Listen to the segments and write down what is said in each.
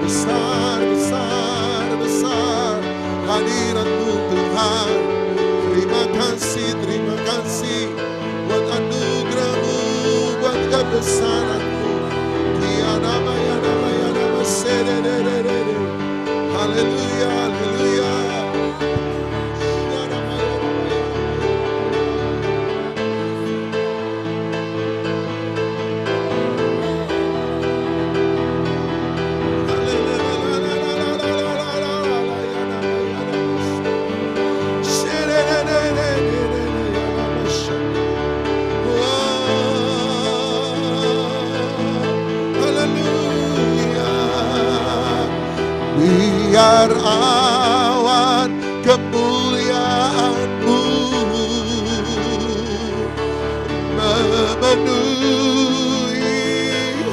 Besar, besar, besar hadirat-Mu Tuhan. Terima kasih buat anugerah-Mu, buat kebesaran-Mu. Haleluya, haleluya. Biar awan kemuliaan-Mu memenuhi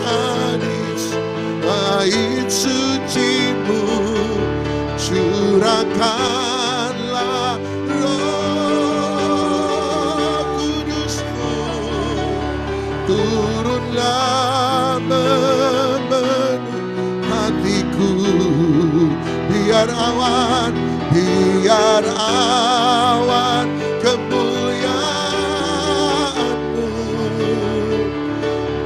hadis bait suci-Mu, curahkanlah Roh Kudus-Mu, turunlah memenuhi hatiku. Biar awan kemuliaan-Mu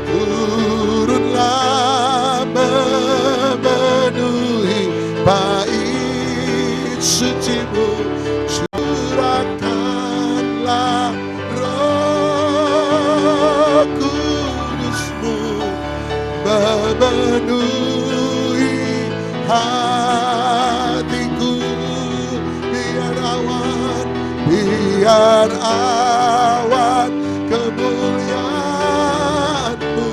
turunlah memenuhi bait suci-Mu, curahkanlah Roh Kudus-Mu, memenuhi hatiku. Biar awan kemuliaan-Mu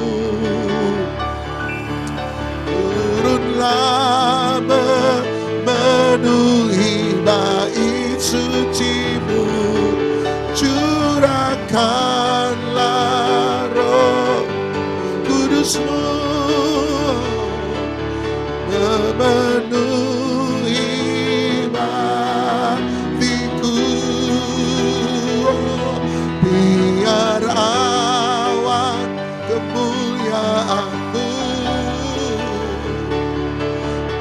turunlah memenuhi bait suci-Mu, curahkanlah Roh Kudus-Mu, memenuhi hatiku. Biar awan kemuliaan-Mu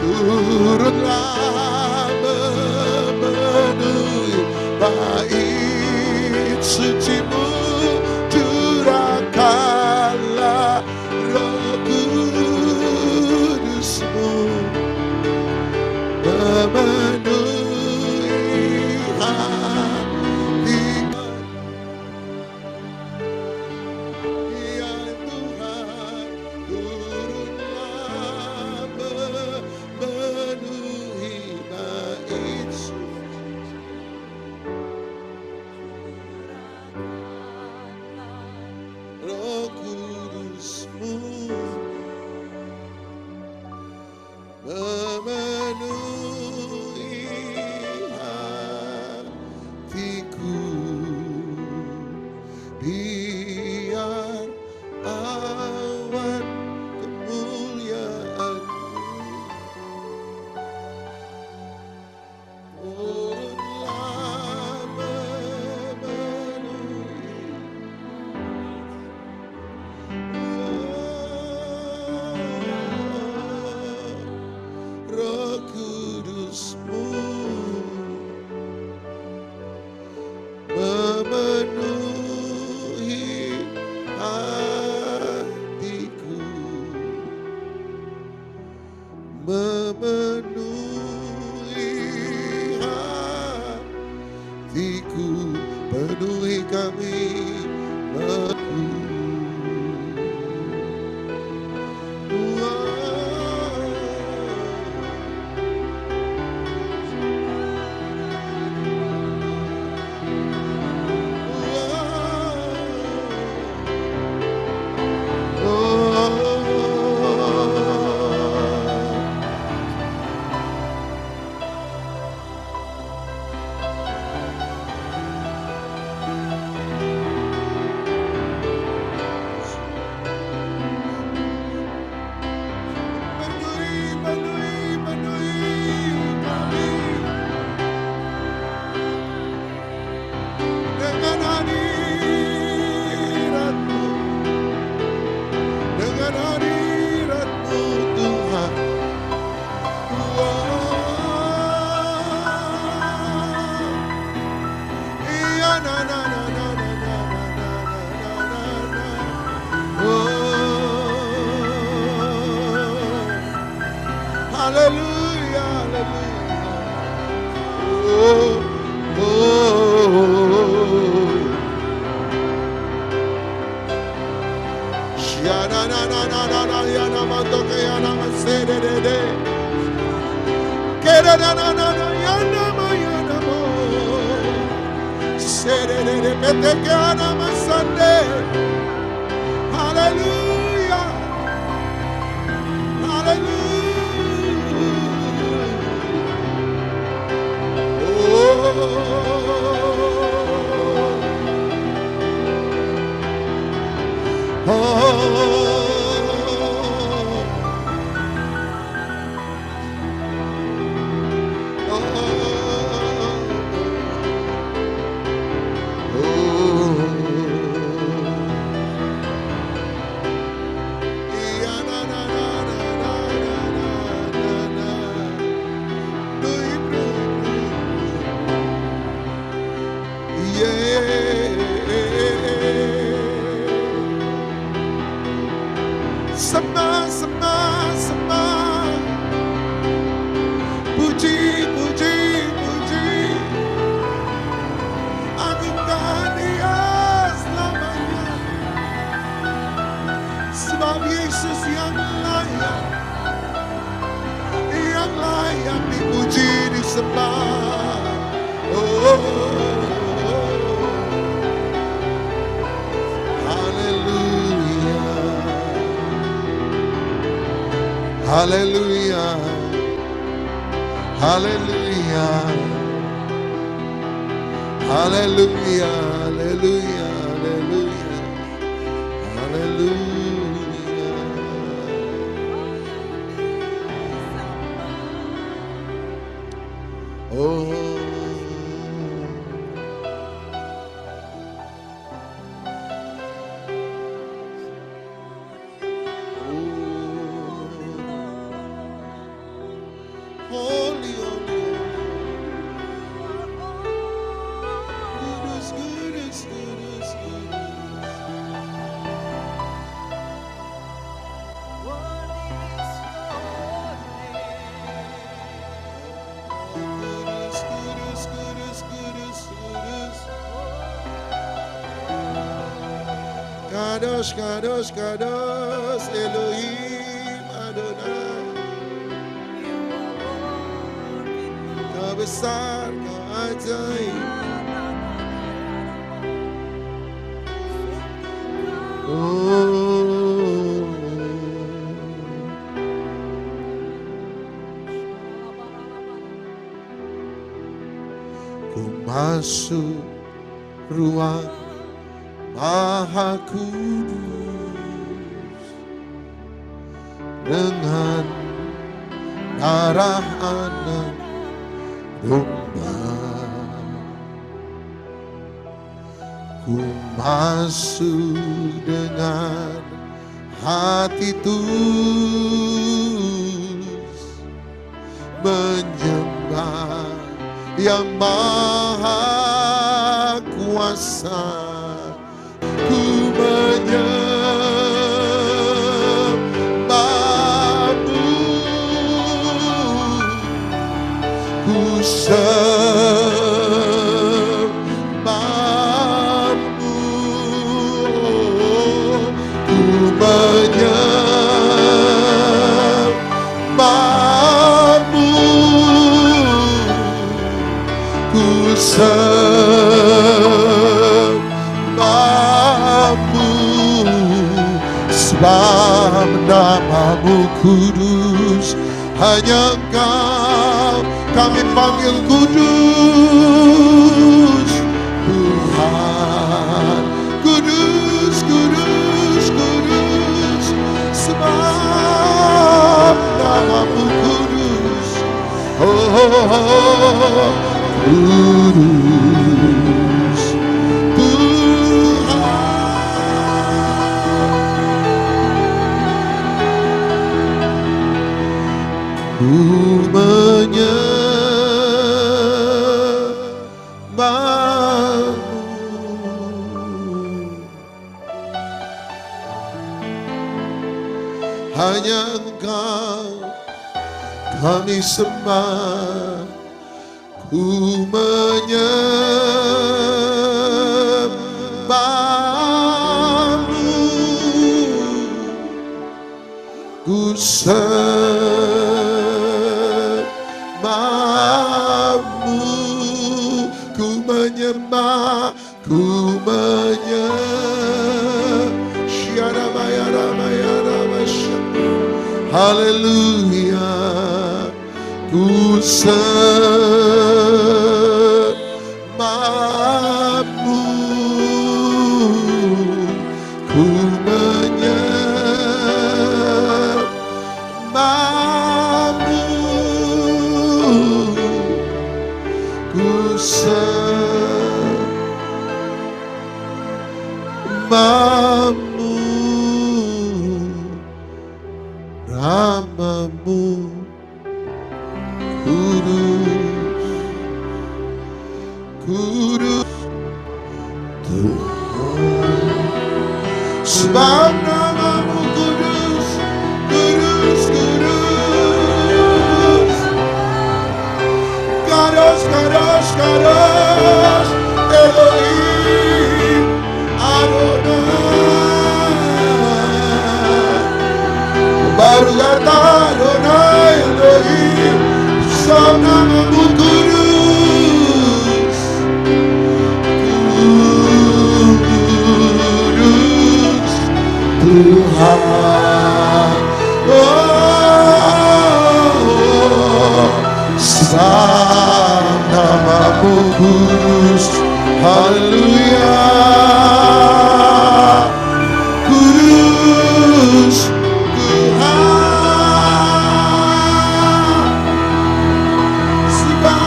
turunlah memenuhi bait suci-Mu, Hallelujah. Puji, puji, puji, agungkan Dia selamanya. Sebab Yesus yang layak dipuji, disembah. Hallelujah. Hallelujah. Hallelujah. Hallelujah. Hallelujah. Hallelujah. Oh. Holy, holy, goodness, goodness, goodness, goodness. Goodness, goodness, goodness, goodness, goodness. Kadosh, Kadosh, Kadosh, Elohim Adonai. Kau besar, kau ajaib. Oh. Ku masuk ruang Maha Kudus dengan darah anak domba. Ku masuk dengan hati tulus menyembah yang maha kuasa. Ku menyembahmu, ku sembahmu, ku menyembahmu, ku sembahmu, sebab namamu kudus. Hanya Engkau kami panggil kudus, Tuhan. Kudus, kudus, kudus, sebab namamu kudus. Oh, oh, oh, kudus, Tuhan. Ku menyembahmu, hanya Engkau kami sembah. Ku menyembahmu, ku sembahmu, Namamu ku menyembah, ku haleluya, ku sembahmu, ku menyembahmu, ku sembahmu, namamu kudus, kudus Tuhan. Sebab namamu kudus, kudus, kudus. Kadosh, kadosh, kadosh, Elohim Adonai. Baru kata Adonai Elohim, sebab namamu kudus, kudus Tuhan. Sebab namamu kudus, haleluya, kudus Tuhan. Sebab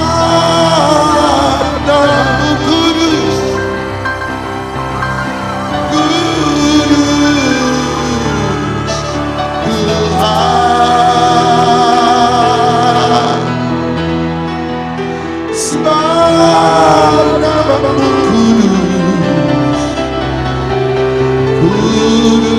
namamu kudus, kudus Tuhan. Sebab namamu kudus, kudus.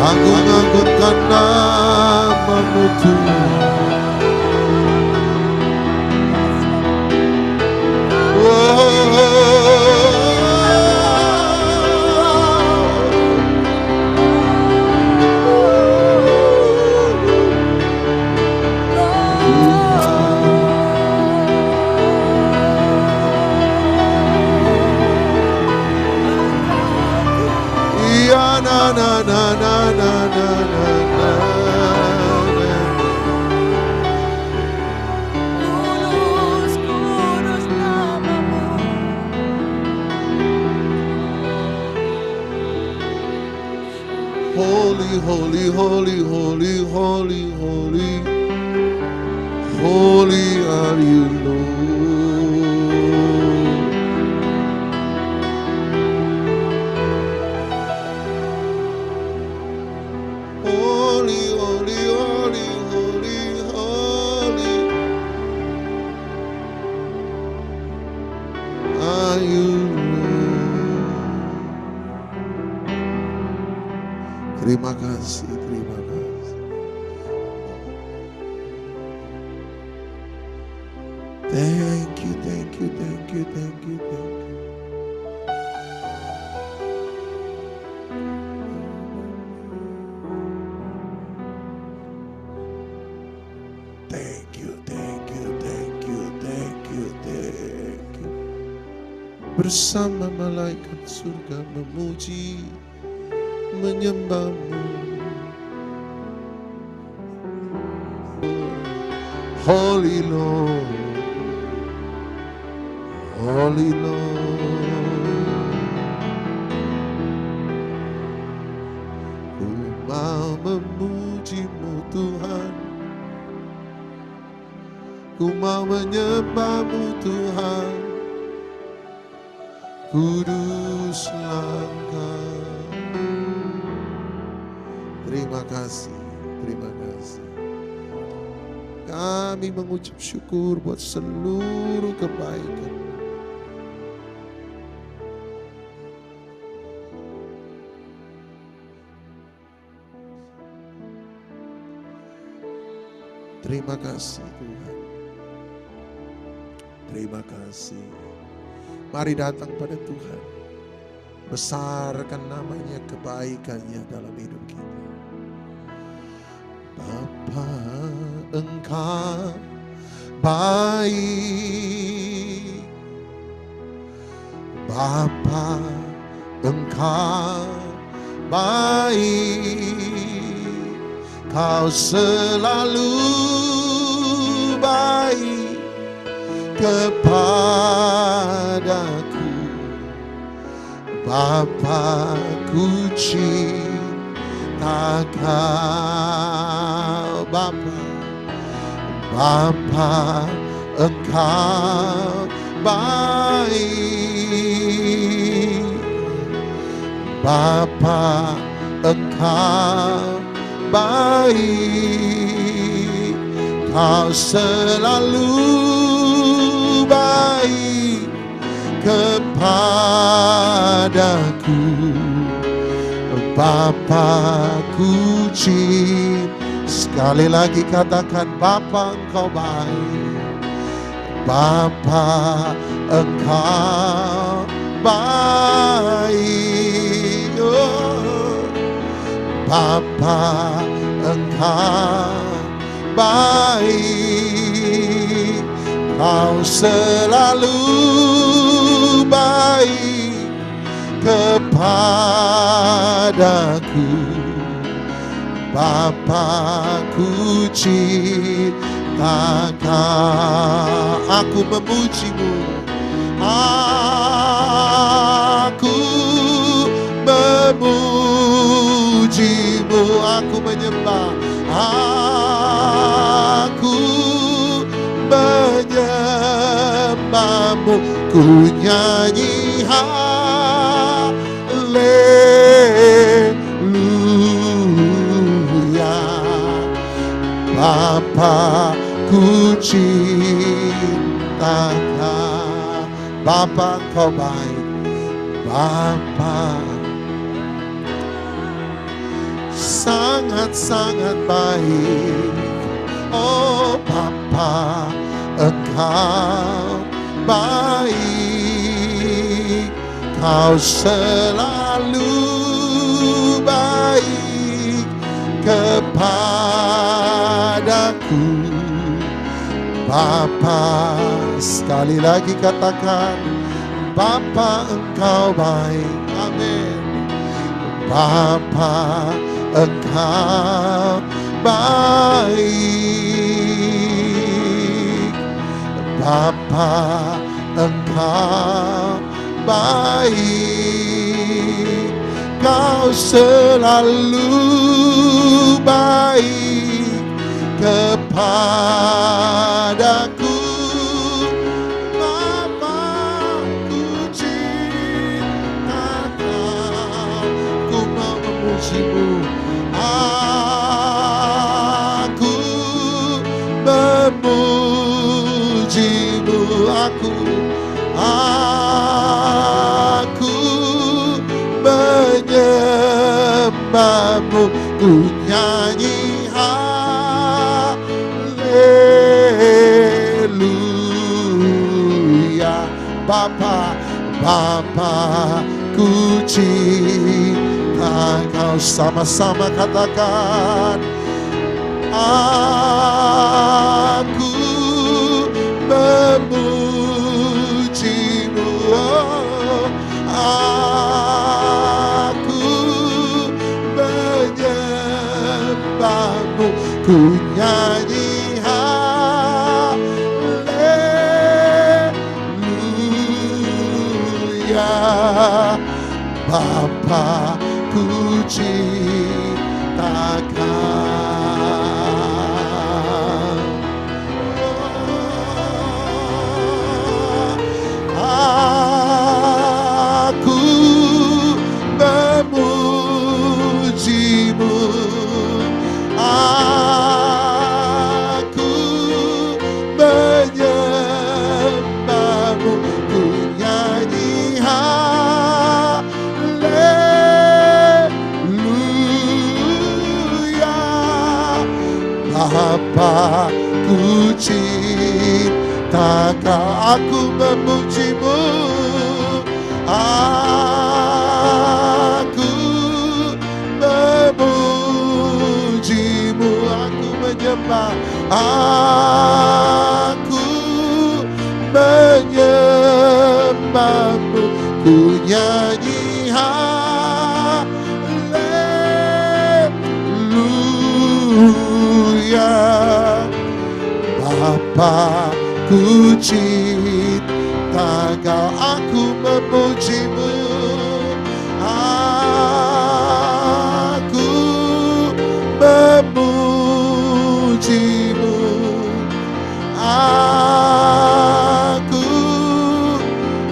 Agung-agungkan namamu Tuhan. Ya na na na na na na na na. Holy, holy, holy, holy, holy, holy, holy are you, Lord. Holy, holy, holy, holy, holy are you, Lord. Terima kasih, terima kasih. Thank you, thank you, thank you, thank you, thank you. Thank you, thank you, thank you, thank you, thank you. Bersama malaikat surga memuji, menyembahmu. Holy Lord, Holy Lord. Ku mau memujimu Tuhan, ku mau menyembahmu Tuhan, kuduslah Engkau. Terima kasih, terima kasih. Kami mengucap syukur buat seluruh kebaikan. Terima kasih Tuhan. Terima kasih. Mari datang pada Tuhan. Besarkan namanya, kebaikannya dalam hidup kita. Bapa, Engkau baik. Bapa, Engkau baik. Kau selalu baik kepadaku. Bapa, ku cinta Kau. Bapa, Bapa, Engkau baik. Bapa, Engkau baik. Kau selalu baik kepadaku. Bapa, ku cinta. Sekali lagi katakan, Bapa, Engkau baik. Bapa, Engkau baik. Oh. Bapa, Engkau baik. Kau selalu baik kepadaku. Bapa, ku cinta Kau. Aku memujimu, aku memujimu, aku menyembah, aku menyembahmu, ku nyanyi haleluya. Bapa, ku cinta Kau. Bapa, Engkau baik. Bapa, sangat-sangat baik. Oh Bapa, Engkau baik. Kau selalu baik kepadaku. Bapa, sekali lagi katakan, Bapa, Engkau baik. Amin. Bapa, Engkau baik. Bapa, Engkau baik. Kau selalu baik kepadaku. Bapa, ku cinta Kau. Ku mau memujimu, aku memujimu, aku menyembahmu, ku nyanyi haleluya. Bapa, Bapa, ku cinta Kau. Sama-sama katakan, Aku memujimu, aku menyembahmu, ku nyanyi haleluya. Bapa ku ciptakan, aku memujimu, aku menyembahmu, ku nyanyi haleluya. Bapa ku ciptakan, aku memujimu, aku memujimu, aku menyembah, aku menyembahmu, ku nyanyi haleluya. Bapa ku ciptakan, aku memujimu, aku memujimu, aku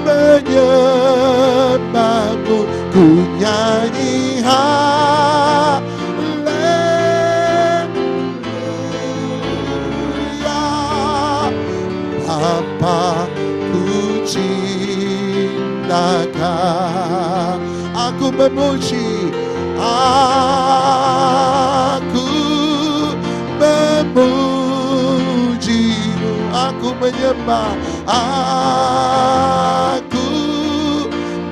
menyembahmu, ku nyanyi haleluya. Bapa ku ciptakan, aku memuji, aku memujimu, aku menyembah, aku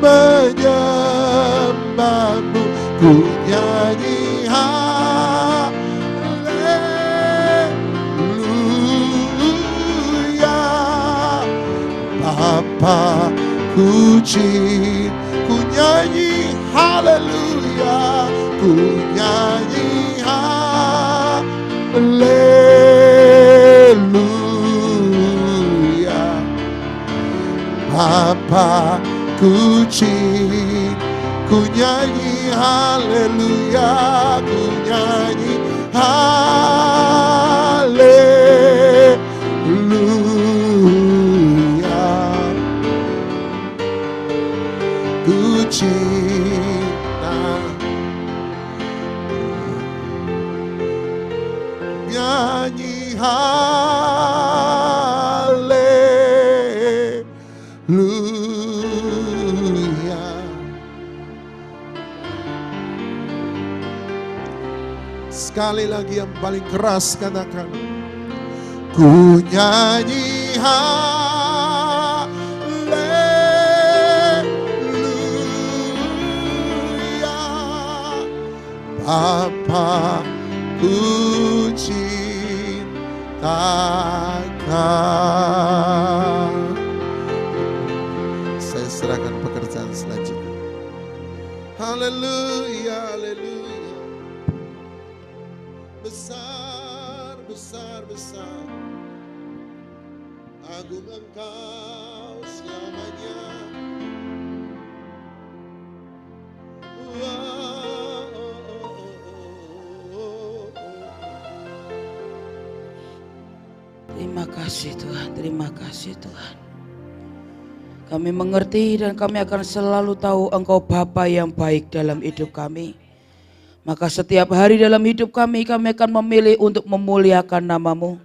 menyembahmu, ku nyanyi haleluya. Bapa ku nyanyi haleluya, ku nyanyi haleluya. Bapa ku nyanyi haleluya, ku nyanyi haleluya. Ku nyanyi haleluya. Sekali lagi yang paling keras katakan, ku nyanyi haleluya. Bapa ku ciptakan. Saya serahkan pekerjaan selanjutnya. Haleluya, haleluya. Besar, besar, besar, agung Engkau selamanya. Terima kasih Tuhan, terima kasih Tuhan. Kami mengerti dan kami akan selalu tahu Engkau Bapa yang baik dalam hidup kami. Maka setiap hari dalam hidup kami akan memilih untuk memuliakan nama-Mu.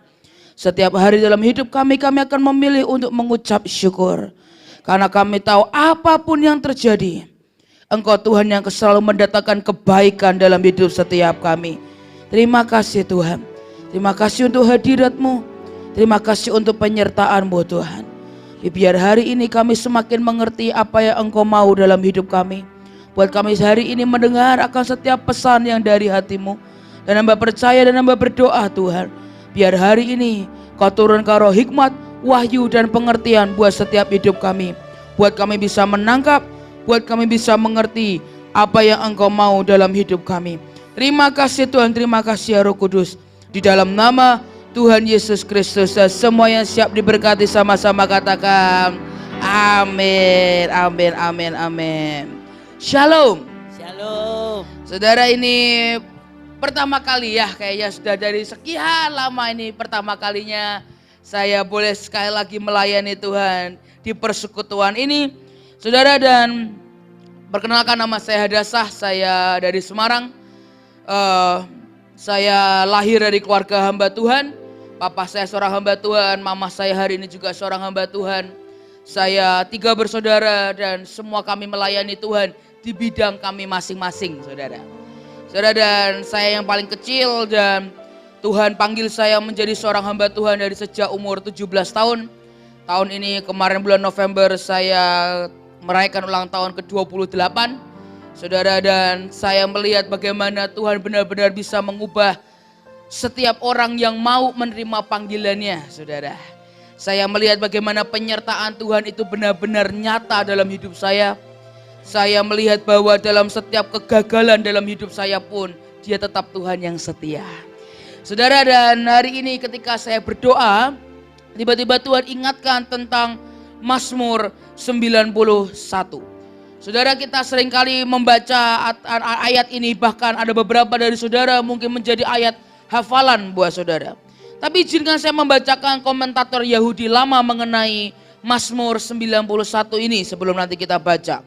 Setiap hari dalam hidup kami akan memilih untuk mengucap syukur. Karena kami tahu apapun yang terjadi, Engkau Tuhan yang selalu mendatangkan kebaikan dalam hidup setiap kami. Terima kasih Tuhan. Terima kasih untuk hadirat-Mu. Terima kasih untuk penyertaan-Mu Tuhan. Biar hari ini kami semakin mengerti apa yang Engkau mau dalam hidup kami. Buat kami hari ini mendengar akan setiap pesan yang dari hati-Mu. Dan hamba percaya dan hamba berdoa Tuhan, biar hari ini Kau turunkan roh hikmat, wahyu dan pengertian buat setiap hidup kami. Buat kami bisa menangkap, buat kami bisa mengerti apa yang Engkau mau dalam hidup kami. Terima kasih Tuhan, terima kasih ya Roh Kudus. Di dalam nama Tuhan Yesus Kristus, dan semua yang siap diberkati sama-sama katakan amin, amin, amin, amin. Shalom. Shalom. Saudara, ini pertama kali ya, kayaknya sudah dari sekian lama ini pertama kalinya saya boleh sekali lagi melayani Tuhan di persekutuan ini. Saudara, dan perkenalkan nama saya Hadasah, saya dari Semarang. Saya lahir dari keluarga hamba Tuhan. Papa saya seorang hamba Tuhan, mama saya hari ini juga seorang hamba Tuhan. Saya 3 bersaudara dan semua kami melayani Tuhan di bidang kami masing-masing, saudara. Saudara, dan saya yang paling kecil dan Tuhan panggil saya menjadi seorang hamba Tuhan dari sejak umur 17 tahun. Tahun ini kemarin bulan November saya merayakan ulang tahun ke-28. Saudara, dan saya melihat bagaimana Tuhan benar-benar bisa mengubah setiap orang yang mau menerima panggilannya, saudara. Saya melihat bagaimana penyertaan Tuhan itu benar-benar nyata dalam hidup saya. Saya melihat bahwa dalam setiap kegagalan dalam hidup saya pun Dia tetap Tuhan yang setia. Saudara, dan hari ini ketika saya berdoa, tiba-tiba Tuhan ingatkan tentang Mazmur 91. Saudara, kita seringkali membaca ayat ini, bahkan ada beberapa dari saudara mungkin menjadi ayat hafalan buat saudara. Tapi izinkan saya membacakan komentator Yahudi lama mengenai Mazmur 91 ini sebelum nanti kita baca.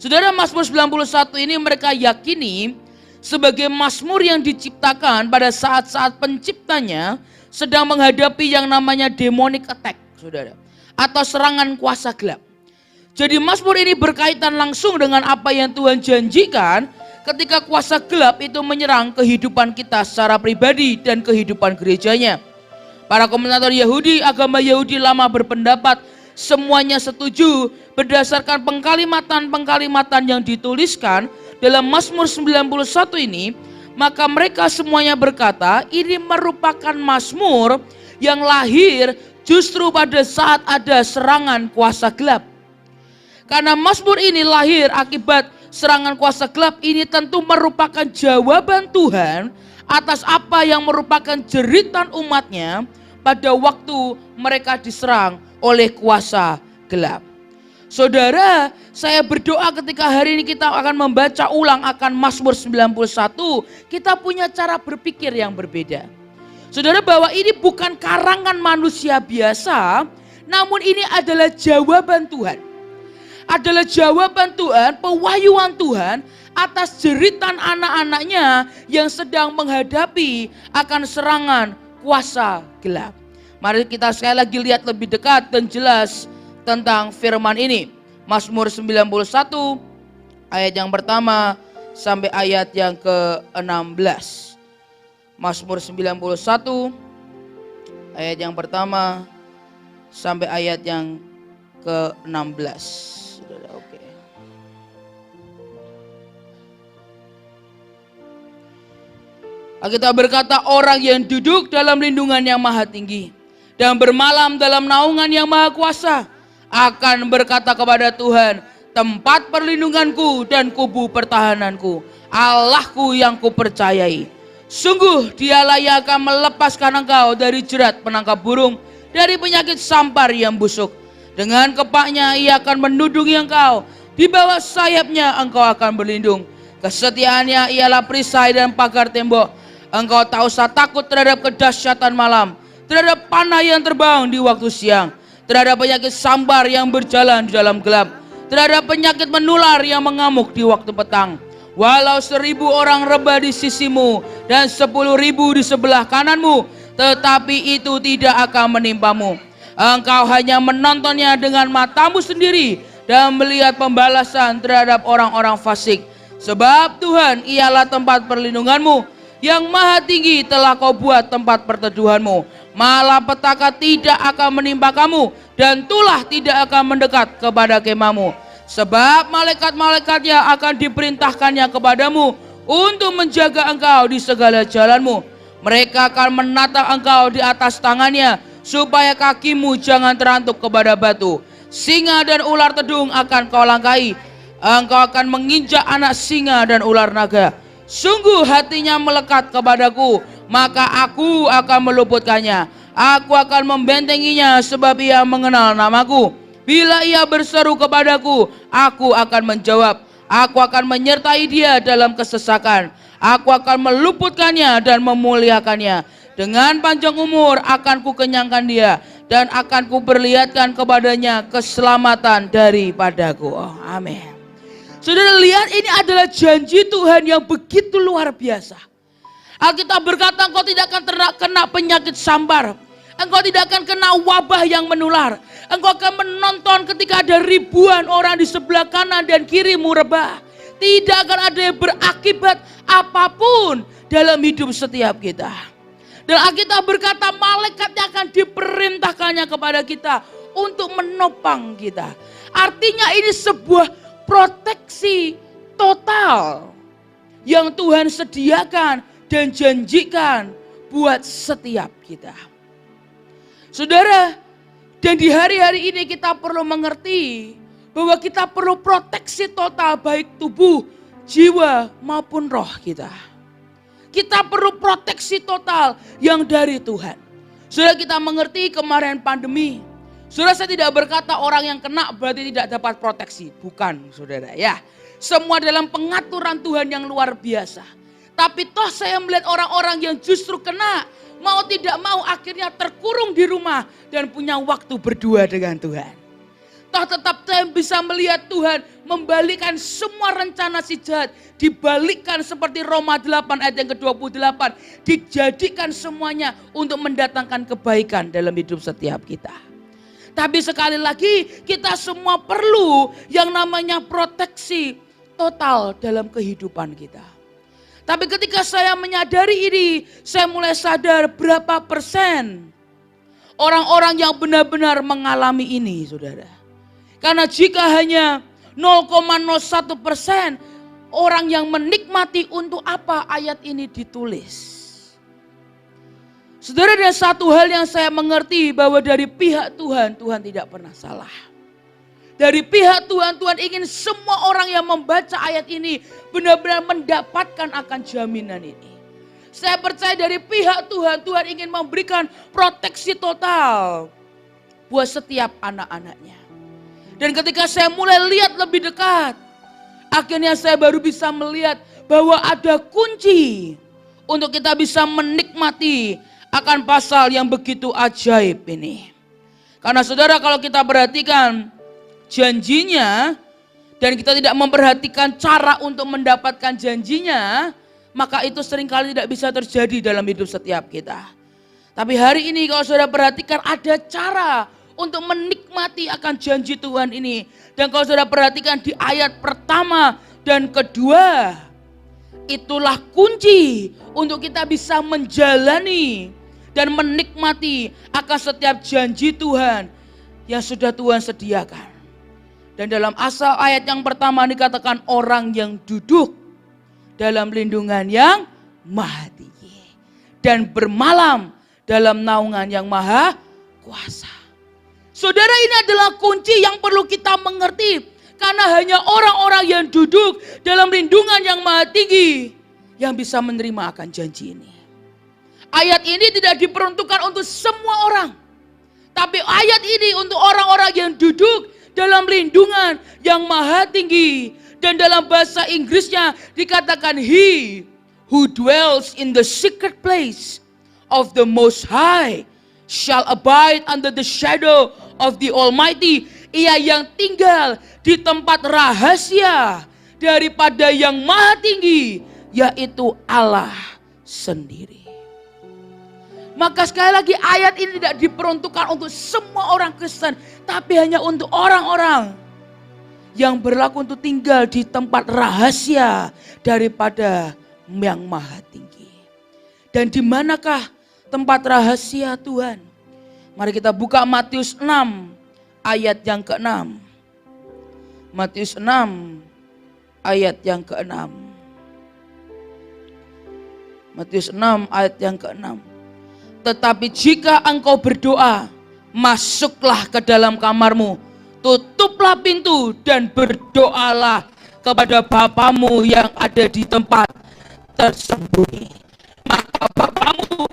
Saudara, Mazmur 91 ini mereka yakini sebagai mazmur yang diciptakan pada saat-saat penciptanya sedang menghadapi yang namanya demonic attack, saudara, atau serangan kuasa gelap. Jadi mazmur ini berkaitan langsung dengan apa yang Tuhan janjikan ketika kuasa gelap itu menyerang kehidupan kita secara pribadi dan kehidupan gerejanya. Para komentator Yahudi, agama Yahudi lama berpendapat semuanya setuju berdasarkan pengkalimatan-pengkalimatan yang dituliskan dalam Mazmur 91 ini. Maka mereka semuanya berkata ini merupakan mazmur yang lahir justru pada saat ada serangan kuasa gelap. Karena mazmur ini lahir akibat serangan kuasa gelap, ini tentu merupakan jawaban Tuhan atas apa yang merupakan jeritan umatnya pada waktu mereka diserang oleh kuasa gelap. Saudara, saya berdoa ketika hari ini kita akan membaca ulang akan Mazmur 91, kita punya cara berpikir yang berbeda. Saudara, bahwa ini bukan karangan manusia biasa, namun ini adalah jawaban Tuhan. Adalah jawaban Tuhan, pewahyuan Tuhan atas jeritan anak-anaknya yang sedang menghadapi akan serangan kuasa gelap. Mari kita sekali lagi lihat lebih dekat dan jelas tentang firman ini. Mazmur 91 ayat yang pertama sampai ayat yang ke-16. Mazmur 91 ayat yang pertama sampai ayat yang ke-16. Oke. Alkitab berkata, orang yang duduk dalam lindungan yang maha tinggi dan bermalam dalam naungan yang maha kuasa akan berkata kepada Tuhan, tempat perlindunganku dan kubu pertahananku, Allahku yang kupercayai. Sungguh dialah yang akan melepaskan engkau dari jerat penangkap burung, dari penyakit sampar yang busuk. Dengan kepaknya ia akan menudungi engkau, di bawah sayapnya engkau akan berlindung. Kesetiaannya ialah perisai dan pagar tembok. Engkau tak usah takut terhadap kedahsyatan malam, terhadap panah yang terbang di waktu siang, terhadap penyakit sampar yang berjalan di dalam gelap, terhadap penyakit menular yang mengamuk di waktu petang. Walau 1000 orang rebah di sisimu dan 10.000 di sebelah kananmu, tetapi itu tidak akan menimpamu. Engkau hanya menontonnya dengan matamu sendiri dan melihat pembalasan terhadap orang-orang fasik. Sebab Tuhan ialah tempat perlindunganmu, yang maha tinggi telah kau buat tempat perteduhanmu. Malapetaka tidak akan menimpa kamu, dan tulah tidak akan mendekat kepada kemahmu. Sebab malaikat-malaikatnya akan diperintahkannya kepadamu untuk menjaga engkau di segala jalanmu. Mereka akan menatang engkau di atas tangannya, supaya kakimu jangan terantuk kepada batu. Singa dan ular tedung akan kau langkahi. Engkau akan menginjak anak singa dan ular naga. Sungguh hatinya melekat kepadaku, maka aku akan meluputkannya. Aku akan membentenginya sebab ia mengenal namaku. Bila ia berseru kepadaku, aku akan menjawab. Aku akan menyertai dia dalam kesesakan. Aku akan meluputkannya dan memuliakannya. Dengan panjang umur akan kukenyangkan dia, dan akan kuperlihatkan kepadanya keselamatan daripadaku. Oh, amin. Saudara lihat, ini adalah janji Tuhan yang begitu luar biasa. Alkitab berkata engkau tidak akan kena penyakit sambar. Engkau tidak akan kena wabah yang menular. Engkau akan menonton ketika ada ribuan orang di sebelah kanan dan kirimu rebah. Tidak akan ada yang berakibat apapun dalam hidup setiap kita. Dan Alkitab berkata malaikatnya akan diperintahkannya kepada kita untuk menopang kita. Artinya ini sebuah proteksi total yang Tuhan sediakan dan janjikan buat setiap kita. Saudara, dan di hari-hari ini kita perlu mengerti bahwa kita perlu proteksi total baik tubuh, jiwa maupun roh kita. Kita perlu proteksi total yang dari Tuhan. Saudara, kita mengerti kemarin pandemi. Saudara, saya tidak berkata orang yang kena berarti tidak dapat proteksi. Bukan, saudara ya. Semua dalam pengaturan Tuhan yang luar biasa. Tapi toh saya melihat orang-orang yang justru kena, mau tidak mau akhirnya terkurung di rumah dan punya waktu berdua dengan Tuhan. Toh tetap saya bisa melihat Tuhan membalikkan semua rencana si jahat. Dibalikkan seperti Roma 8 ayat yang ke-28. Dijadikan semuanya untuk mendatangkan kebaikan dalam hidup setiap kita. Tapi sekali lagi kita semua perlu yang namanya proteksi total dalam kehidupan kita. Tapi ketika saya menyadari ini, saya mulai sadar berapa persen orang-orang yang benar-benar mengalami ini, saudara. Karena jika hanya 0,01% orang yang menikmati untuk apa ayat ini ditulis. Saudara, ada satu hal yang saya mengerti bahwa dari pihak Tuhan, Tuhan tidak pernah salah. Dari pihak Tuhan, Tuhan ingin semua orang yang membaca ayat ini benar-benar mendapatkan akan jaminan ini. Saya percaya dari pihak Tuhan, Tuhan ingin memberikan proteksi total buat setiap anak-anaknya. Dan ketika saya mulai lihat lebih dekat, akhirnya saya baru bisa melihat bahwa ada kunci untuk kita bisa menikmati akan pasal yang begitu ajaib ini. Karena saudara, kalau kita perhatikan janjinya dan kita tidak memperhatikan cara untuk mendapatkan janjinya, maka itu seringkali tidak bisa terjadi dalam hidup setiap kita. Tapi hari ini kalau saudara perhatikan ada cara untuk menikmati akan janji Tuhan ini. Dan kalau saudara perhatikan di ayat pertama dan kedua, itulah kunci untuk kita bisa menjalani dan menikmati akan setiap janji Tuhan yang sudah Tuhan sediakan. Dan dalam asal ayat yang pertama dikatakan orang yang duduk dalam lindungan yang maha tinggi dan bermalam dalam naungan yang maha kuasa. Saudara, ini adalah kunci yang perlu kita mengerti. Karena hanya orang-orang yang duduk dalam lindungan yang maha tinggi yang bisa menerima akan janji ini. Ayat ini tidak diperuntukkan untuk semua orang. Tapi ayat ini untuk orang-orang yang duduk dalam lindungan yang maha tinggi. Dan dalam bahasa Inggrisnya dikatakan he who dwells in the secret place of the Most High shall abide under the shadow of the Almighty. Ia yang tinggal di tempat rahasia daripada yang maha tinggi, yaitu Allah sendiri. Maka sekali lagi ayat ini tidak diperuntukkan untuk semua orang Kristen, tapi hanya untuk orang-orang yang berlaku untuk tinggal di tempat rahasia daripada yang maha tinggi. Dan di manakah tempat rahasia Tuhan? Mari kita buka Matius 6 ayat yang ke-6. Matius 6 ayat yang ke-6. Matius 6 ayat yang ke-6. Tetapi jika engkau berdoa, masuklah ke dalam kamarmu, tutuplah pintu dan berdoalah kepada Bapamu yang ada di tempat tersembunyi. Maka Bapamu,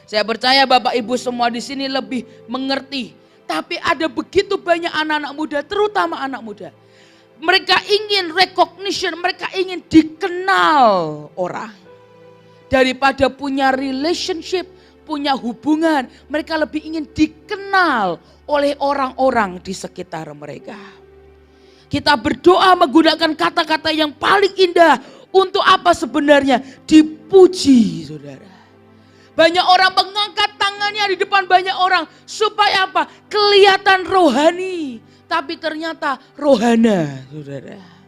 saya percaya Bapak Ibu semua di sini lebih mengerti. Tapi ada begitu banyak anak-anak muda, terutama anak muda. Mereka ingin recognition, mereka ingin dikenal orang. Daripada punya relationship, punya hubungan, mereka lebih ingin dikenal oleh orang-orang di sekitar mereka. Kita berdoa menggunakan kata-kata yang paling indah. Untuk apa sebenarnya? Dipuji, saudara. Banyak orang mengangkat tangannya di depan banyak orang. Supaya apa? Kelihatan rohani. Tapi ternyata rohana, saudara.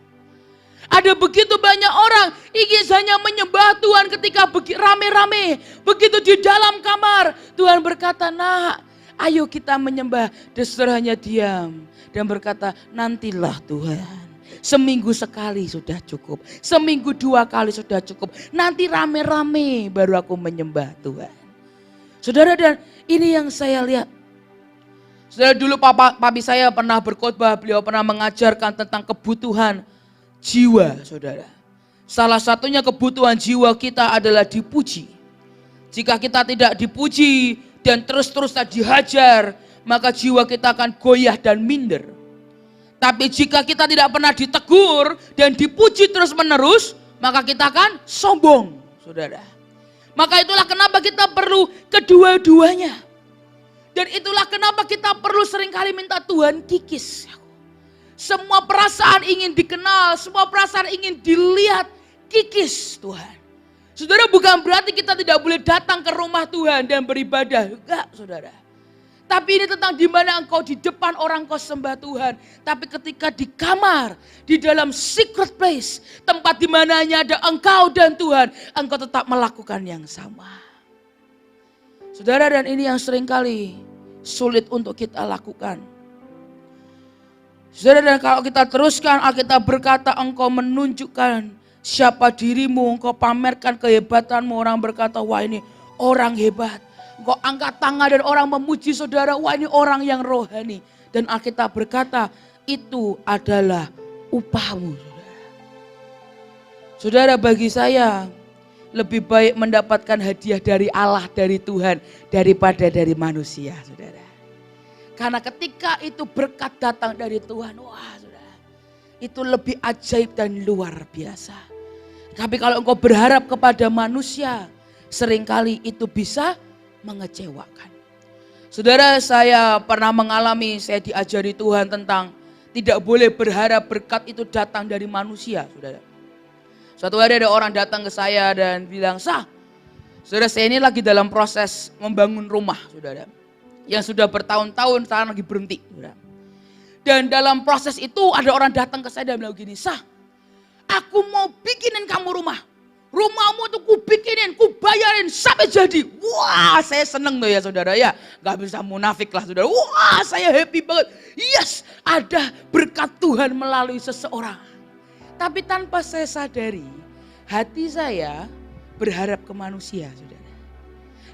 Ada begitu banyak orang ingin hanya menyembah Tuhan ketika rame-rame. Begitu di dalam kamar, Tuhan berkata, nak, ayo kita menyembah. Desra hanya diam dan berkata, nantilah Tuhan. Seminggu sekali sudah cukup. Seminggu 2 kali sudah cukup. Nanti rame-rame baru aku menyembah Tuhan. Saudara, dan ini yang saya lihat. Saudara, dulu papi saya pernah berkhotbah. Beliau pernah mengajarkan tentang kebutuhan jiwa, saudara. Salah satunya kebutuhan jiwa kita adalah dipuji. Jika kita tidak dipuji dan terus-terusan dihajar, maka jiwa kita akan goyah dan minder. Tapi jika kita tidak pernah ditegur dan dipuji terus-menerus, maka kita akan sombong, saudara. Maka itulah kenapa kita perlu kedua-duanya. Dan itulah kenapa kita perlu seringkali minta Tuhan kikis. Semua perasaan ingin dikenal, semua perasaan ingin dilihat, kikis Tuhan. Saudara, bukan berarti kita tidak boleh datang ke rumah Tuhan dan beribadah. Enggak, saudara. Tapi ini tentang di mana engkau di depan orang kau sembah Tuhan. Tapi ketika di kamar, di dalam secret place, tempat di mana hanya ada engkau dan Tuhan, engkau tetap melakukan yang sama. Saudara, dan ini yang seringkali sulit untuk kita lakukan. Saudara, dan kalau kita teruskan, Alkitab berkata engkau menunjukkan siapa dirimu, engkau pamerkan kehebatanmu, orang berkata wah ini orang hebat. Engkau angkat tangan dan orang memuji saudara, wah ini orang yang rohani. Dan Alkitab berkata itu adalah upahmu. Saudara, bagi saya lebih baik mendapatkan hadiah dari Allah, dari Tuhan, daripada dari manusia, saudara. Karena ketika itu berkat datang dari Tuhan, wah saudara, itu lebih ajaib dan luar biasa. Tapi kalau engkau berharap kepada manusia, seringkali itu bisa mengecewakan. Saudara, saya pernah mengalami, saya diajari Tuhan tentang tidak boleh berharap berkat itu datang dari manusia, saudara. Suatu hari ada orang datang ke saya dan bilang, saudara, saya ini lagi dalam proses membangun rumah, saudara. Yang sudah bertahun-tahun sekarang lagi berhenti. Saudara. Dan dalam proses itu ada orang datang ke saya dan bilang gini, aku mau bikinin kamu rumah. Rumahmu tuh ku bikinin, ku bayarin sampai jadi. Wah, saya seneng tuh ya saudara ya. Gak bisa munafik lah saudara. Wah, saya happy banget. Yes, ada berkat Tuhan melalui seseorang. Tapi tanpa saya sadari, hati saya berharap ke manusia saudara.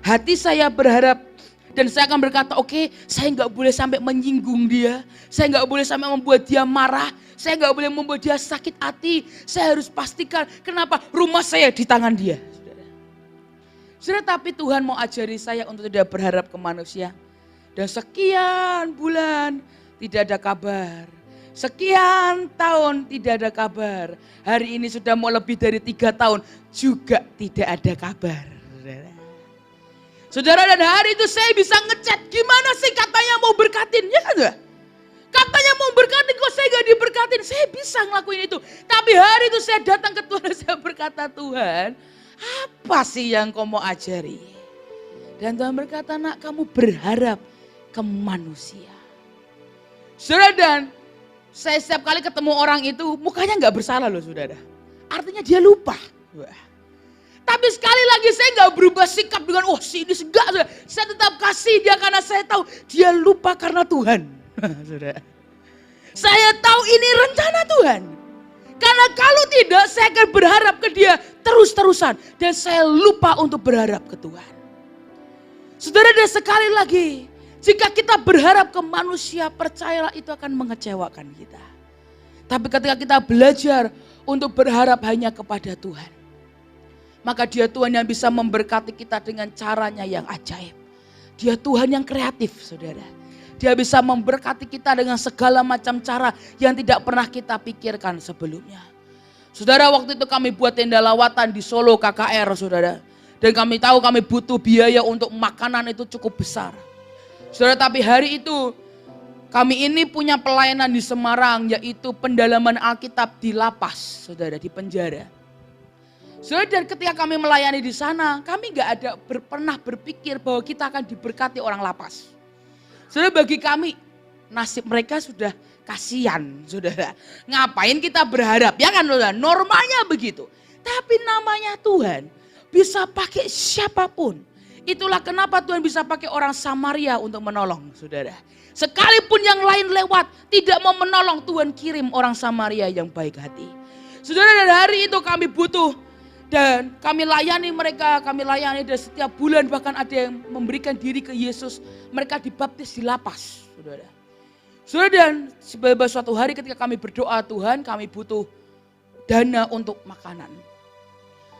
Hati saya berharap, dan saya akan berkata, oke, saya nggak boleh sampai menyinggung dia. Saya nggak boleh sampai membuat dia marah. Saya nggak boleh membuat dia sakit hati. Saya harus pastikan, kenapa rumah saya di tangan dia. Saudara, tapi Tuhan mau ajari saya untuk tidak berharap ke manusia. Dan sekian bulan tidak ada kabar. Sekian tahun tidak ada kabar. Hari ini sudah mau lebih dari 3 tahun juga tidak ada kabar. Saudara, dan hari itu saya bisa ngechat, gimana sih katanya mau berkatin, ya kan saudara? Katanya mau berkatin, kok saya gak diberkatin, saya bisa ngelakuin itu. Tapi hari itu saya datang ke Tuhan dan saya berkata, Tuhan, apa sih yang kau mau ajari? Dan Tuhan berkata, nak, kamu berharap ke manusia. Saudara, dan saya setiap kali ketemu orang itu, mukanya gak bersalah loh saudara. Artinya dia lupa. Wah. Tapi sekali lagi saya gak berubah sikap dengan, oh si ini enggak. Saya tetap kasih dia karena saya tahu dia lupa karena Tuhan. Saya tahu ini rencana Tuhan. Karena kalau tidak saya akan berharap ke dia, terus-terusan. Dan saya lupa untuk berharap ke Tuhan. Saudara, dan sekali lagi, jika kita berharap ke manusia, percayalah itu akan mengecewakan kita. Tapi ketika kita belajar untuk berharap hanya kepada Tuhan, maka Dia Tuhan yang bisa memberkati kita dengan caranya yang ajaib. Dia Tuhan yang kreatif, saudara. Dia bisa memberkati kita dengan segala macam cara yang tidak pernah kita pikirkan sebelumnya. Saudara, waktu itu kami buat tenda lawatan di Solo KKR, saudara. Dan kami tahu kami butuh biaya untuk makanan itu cukup besar. Saudara, tapi hari itu kami ini punya pelayanan di Semarang, yaitu pendalaman Alkitab di lapas, saudara, di penjara. Saudara, dan ketika kami melayani di sana, kami gak pernah berpikir bahwa kita akan diberkati orang lapas. Saudara, bagi kami nasib mereka sudah kasihan, saudara. Ngapain kita berharap, ya kan saudara? Normalnya begitu. Tapi namanya Tuhan bisa pakai siapapun. Itulah kenapa Tuhan bisa pakai orang Samaria untuk menolong, saudara. Sekalipun yang lain lewat, tidak mau menolong, Tuhan kirim orang Samaria yang baik hati. Saudara, dari hari itu kami butuh. Dan kami layani mereka, kami layani dan setiap bulan bahkan ada yang memberikan diri ke Yesus. Mereka dibaptis di lapas, saudara. Saudara, dan sebagai suatu hari ketika kami berdoa, Tuhan kami butuh dana untuk makanan.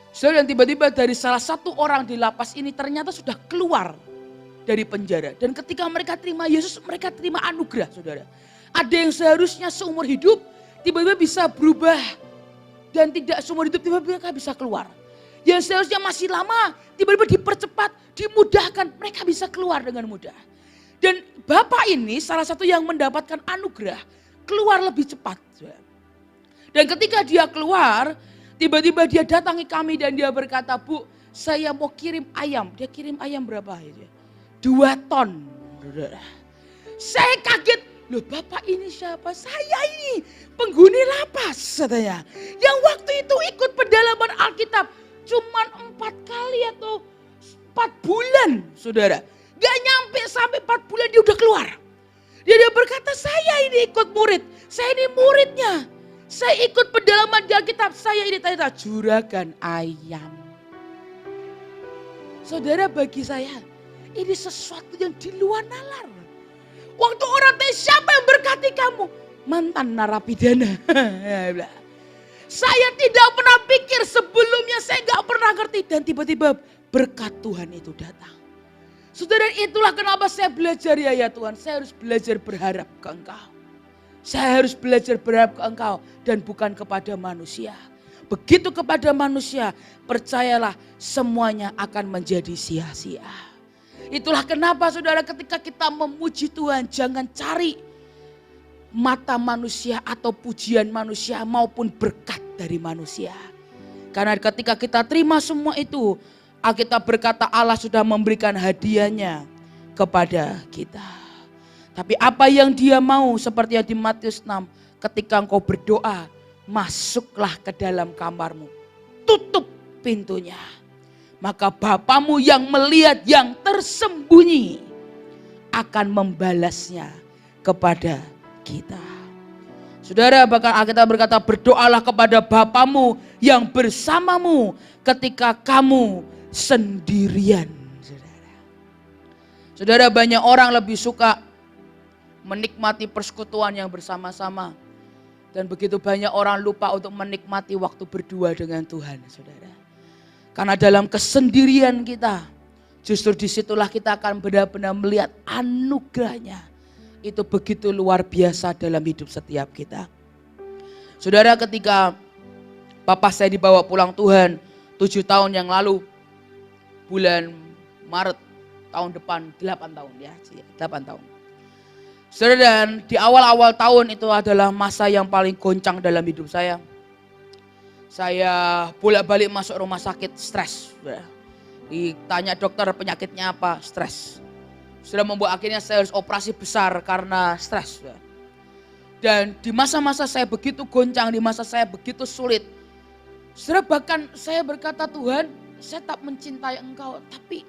Saudara, dan tiba-tiba dari salah satu orang di lapas ini ternyata sudah keluar dari penjara. Dan ketika mereka terima Yesus, mereka terima anugerah, saudara. Ada yang seharusnya seumur hidup, tiba-tiba bisa berubah. Dan tidak seumur hidup tiba-tiba mereka bisa keluar. Yang seharusnya masih lama, tiba-tiba dipercepat, dimudahkan, mereka bisa keluar dengan mudah. Dan Bapak ini salah satu yang mendapatkan anugerah, keluar lebih cepat. Dan ketika dia keluar, tiba-tiba dia datangi kami dan dia berkata, Bu, saya mau kirim ayam. Dia kirim ayam berapa? 2 ton. Saya kaget. Loh, Bapak ini siapa? Saya ini penghuni lapas, katanya. Yang waktu itu ikut pendalaman Alkitab cuman 4 kali atau 4 bulan, saudara. Gak nyampe sampai 4 bulan dia udah keluar. Dia berkata, saya ini ikut murid. Saya ini muridnya. Saya ikut pendalaman di Alkitab. Saya ini ternyata juragan ayam. Saudara, bagi saya ini sesuatu yang di luar nalar. Waktu orang tanya, siapa yang berkati kamu? Mantan narapidana. Saya tidak pernah pikir sebelumnya, saya gak pernah ngerti. Dan tiba-tiba berkat Tuhan itu datang. Saudara, itulah kenapa saya belajar ya Tuhan. Saya harus belajar berharap ke Engkau. Saya harus belajar berharap ke Engkau dan bukan kepada manusia. Begitu kepada manusia, percayalah semuanya akan menjadi sia-sia. Itulah kenapa saudara, ketika kita memuji Tuhan, jangan cari mata manusia atau pujian manusia maupun berkat dari manusia. Karena ketika kita terima semua itu, Alkitab berkata Allah sudah memberikan hadiahnya kepada kita. Tapi apa yang Dia mau, seperti yang di Matius 6, ketika engkau berdoa, masuklah ke dalam kamarmu, tutup pintunya. Maka Bapamu yang melihat yang tersembunyi akan membalasnya kepada kita. Saudara, bahkan Alkitab berkata, berdoalah kepada Bapamu yang bersamamu ketika kamu sendirian. Saudara, banyak orang lebih suka menikmati persekutuan yang bersama-sama. Dan begitu banyak orang lupa untuk menikmati waktu berdua dengan Tuhan, saudara. Karena dalam kesendirian kita, justru disitulah kita akan benar-benar melihat anugerahnya. Itu begitu luar biasa dalam hidup setiap kita. Saudara, ketika papa saya dibawa pulang Tuhan 7 tahun yang lalu, bulan Maret tahun depan 8 tahun ya, 8 tahun. Saudara, dan di awal-awal tahun itu adalah masa yang paling goncang dalam hidup saya. Saya bolak-balik masuk rumah sakit, stres. Ditanya dokter penyakitnya apa, stres. Sudah membuat akhirnya saya harus operasi besar karena stres. Dan di masa-masa saya begitu goncang, di masa saya begitu sulit. Saudara, bahkan saya berkata, Tuhan, saya tak mencintai Engkau, tapi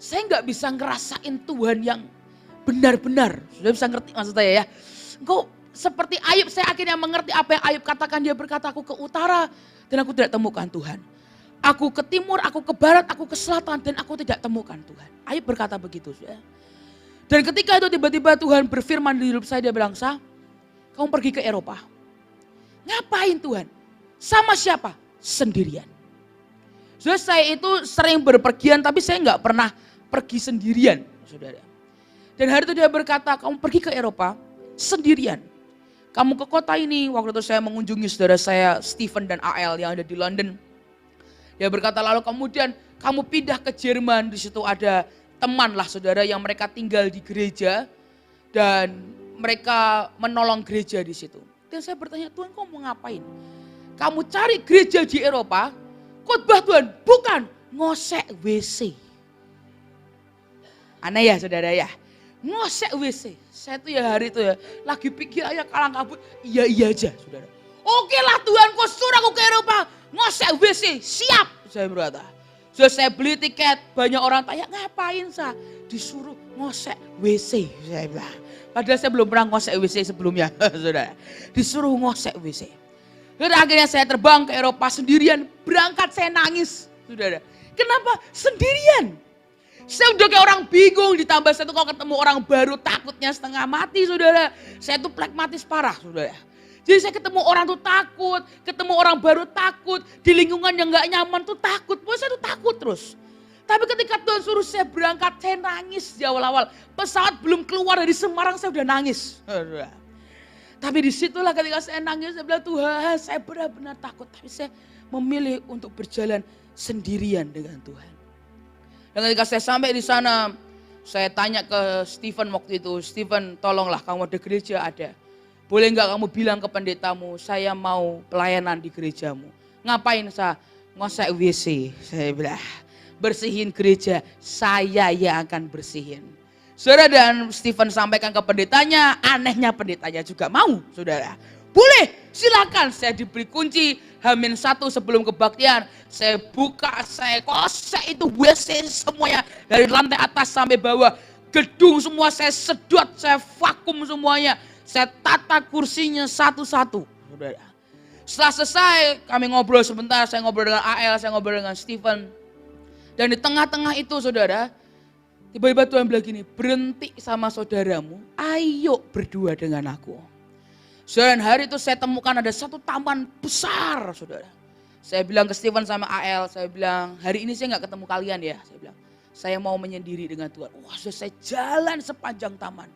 saya nggak bisa ngerasain Tuhan yang benar-benar. Sudah bisa ngerti maksud saya ya. Engkau seperti Ayub, saya akhirnya mengerti apa yang Ayub katakan. Dia berkata, aku ke utara dan aku tidak temukan Tuhan. Aku ke timur, aku ke barat, aku ke selatan dan aku tidak temukan Tuhan. Ayub berkata begitu. Dan ketika itu tiba-tiba Tuhan berfirman di hidup saya, dia bilang, Sa, kamu pergi ke Eropa. Ngapain Tuhan? Sama siapa? Sendirian. Saudara, saya itu sering berpergian tapi saya nggak pernah pergi sendirian, saudara. Dan hari itu dia berkata, kamu pergi ke Eropa sendirian. Kamu ke kota ini, waktu itu saya mengunjungi saudara saya Stephen dan AL yang ada di London. Dia berkata lalu kemudian kamu pindah ke Jerman, di situ ada teman lah saudara yang mereka tinggal di gereja dan mereka menolong gereja di situ. Dan saya bertanya, Tuhan kau mau ngapain? Kamu cari gereja di Eropa, khotbah Tuhan, bukan ngosek WC. Aneh ya saudara ya, ngosek WC. Saya tuh ya hari itu ya, lagi pikir aja kalang kabut, iya aja saudara. Oke lah Tuhan kau suruh aku ke Eropa, ngosek WC, siap. Saya berkata, so saya beli tiket, banyak orang tanya ngapain Sa? Disuruh ngosek WC, saya bilang. Padahal saya belum pernah ngosek WC sebelumnya, saudara. Disuruh ngosek WC. Dan akhirnya saya terbang ke Eropa sendirian, berangkat saya nangis, saudara. Kenapa? Sendirian. Saya udah kayak orang bingung, ditambah saya tuh kalau ketemu orang baru takutnya setengah mati, saudara. Saya tuh plekmatis parah, saudara. Jadi saya ketemu orang tuh takut, ketemu orang baru takut, di lingkungan yang gak nyaman tuh takut. Pokoknya saya tuh takut terus. Tapi ketika Tuhan suruh saya berangkat, saya nangis di awal-awal. Pesawat belum keluar dari Semarang, saya udah nangis. Tapi disitulah ketika saya nangis, saya bilang Tuhan saya benar-benar takut. Tapi saya memilih untuk berjalan sendirian dengan Tuhan. Dan ketika saya sampai di sana, saya tanya ke Stephen waktu itu, Stephen tolonglah kamu ada gereja ada. Boleh enggak kamu bilang ke pendetamu, saya mau pelayanan di gerejamu. Ngapain Sa? Ngosek WC, saya bilang. Bersihin gereja, saya yang akan bersihin. Saudara dan Stephen sampaikan ke pendetanya, anehnya pendetanya juga mau saudara. Boleh silakan, saya diberi kunci H-1 sebelum kebaktian. Saya buka, saya kosek itu WC semuanya. Dari lantai atas sampai bawah. Gedung semua saya sedot, saya vakum semuanya. Saya tata kursinya satu-satu saudara. Setelah selesai kami ngobrol sebentar, saya ngobrol dengan AL, saya ngobrol dengan Stephen. Dan di tengah-tengah itu saudara, tiba-tiba Tuhan bilang gini, berhenti sama saudaramu, ayo berdua dengan aku. Saudara, hari itu saya temukan ada satu taman besar saudara. Saya bilang ke Stephen sama AL, saya bilang hari ini saya gak ketemu kalian ya. Saya bilang, saya mau menyendiri dengan Tuhan. Wah saya jalan sepanjang taman.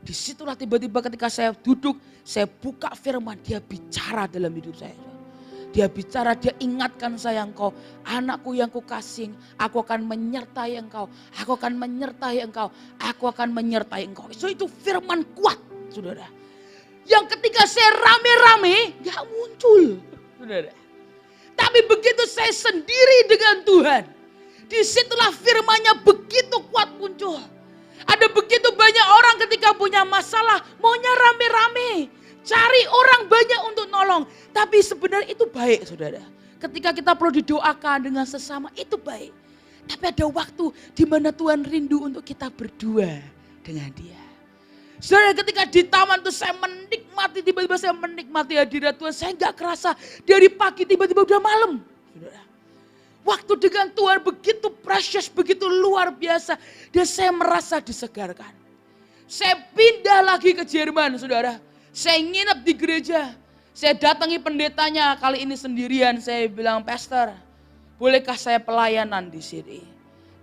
Disitulah tiba-tiba ketika saya duduk, saya buka firman, dia bicara dalam hidup saya. Dia bicara, dia ingatkan saya engkau, anakku yang kukasih, aku akan menyertai engkau, aku akan menyertai engkau, aku akan menyertai engkau. So itu firman kuat, saudara. Yang ketika saya rame-rame, gak muncul, saudara. Tapi begitu saya sendiri dengan Tuhan, disitulah firmannya begitu kuat muncul. Ada begitu banyak orang ketika punya masalah, maunya rame-rame. Cari orang banyak untuk nolong. Tapi sebenarnya itu baik saudara. Ketika kita perlu didoakan dengan sesama itu baik. Tapi ada waktu di mana Tuhan rindu untuk kita berdua dengan dia. Saudara ketika di taman itu saya menikmati, tiba-tiba saya menikmati hadirat Tuhan. Saya gak kerasa dari pagi tiba-tiba udah malam. Saudara. Waktu dengan Tuhan begitu precious, begitu luar biasa. Dan saya merasa disegarkan. Saya pindah lagi ke Jerman saudara. Saya nginep di gereja, saya datangi pendetanya kali ini sendirian. Saya bilang, Pastor, bolehkah saya pelayanan di sini?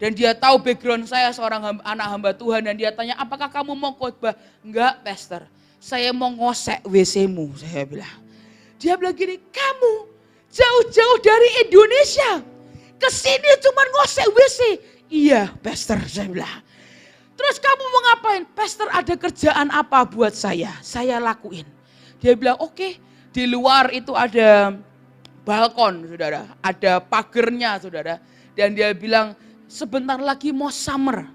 Dan dia tahu background saya seorang anak hamba Tuhan. Dan dia tanya, apakah kamu mau khotbah? Enggak, Pastor, saya mau ngosek WC-mu, saya bilang. Dia bilang gini, kamu jauh-jauh dari Indonesia, kesini cuma ngosek WC. Iya, Pastor, saya bilang. Terus kamu mau ngapain? Pastor ada kerjaan apa buat saya lakuin. Dia bilang oke, di luar itu ada balkon saudara, ada pagernya saudara. Dan dia bilang sebentar lagi mau summer,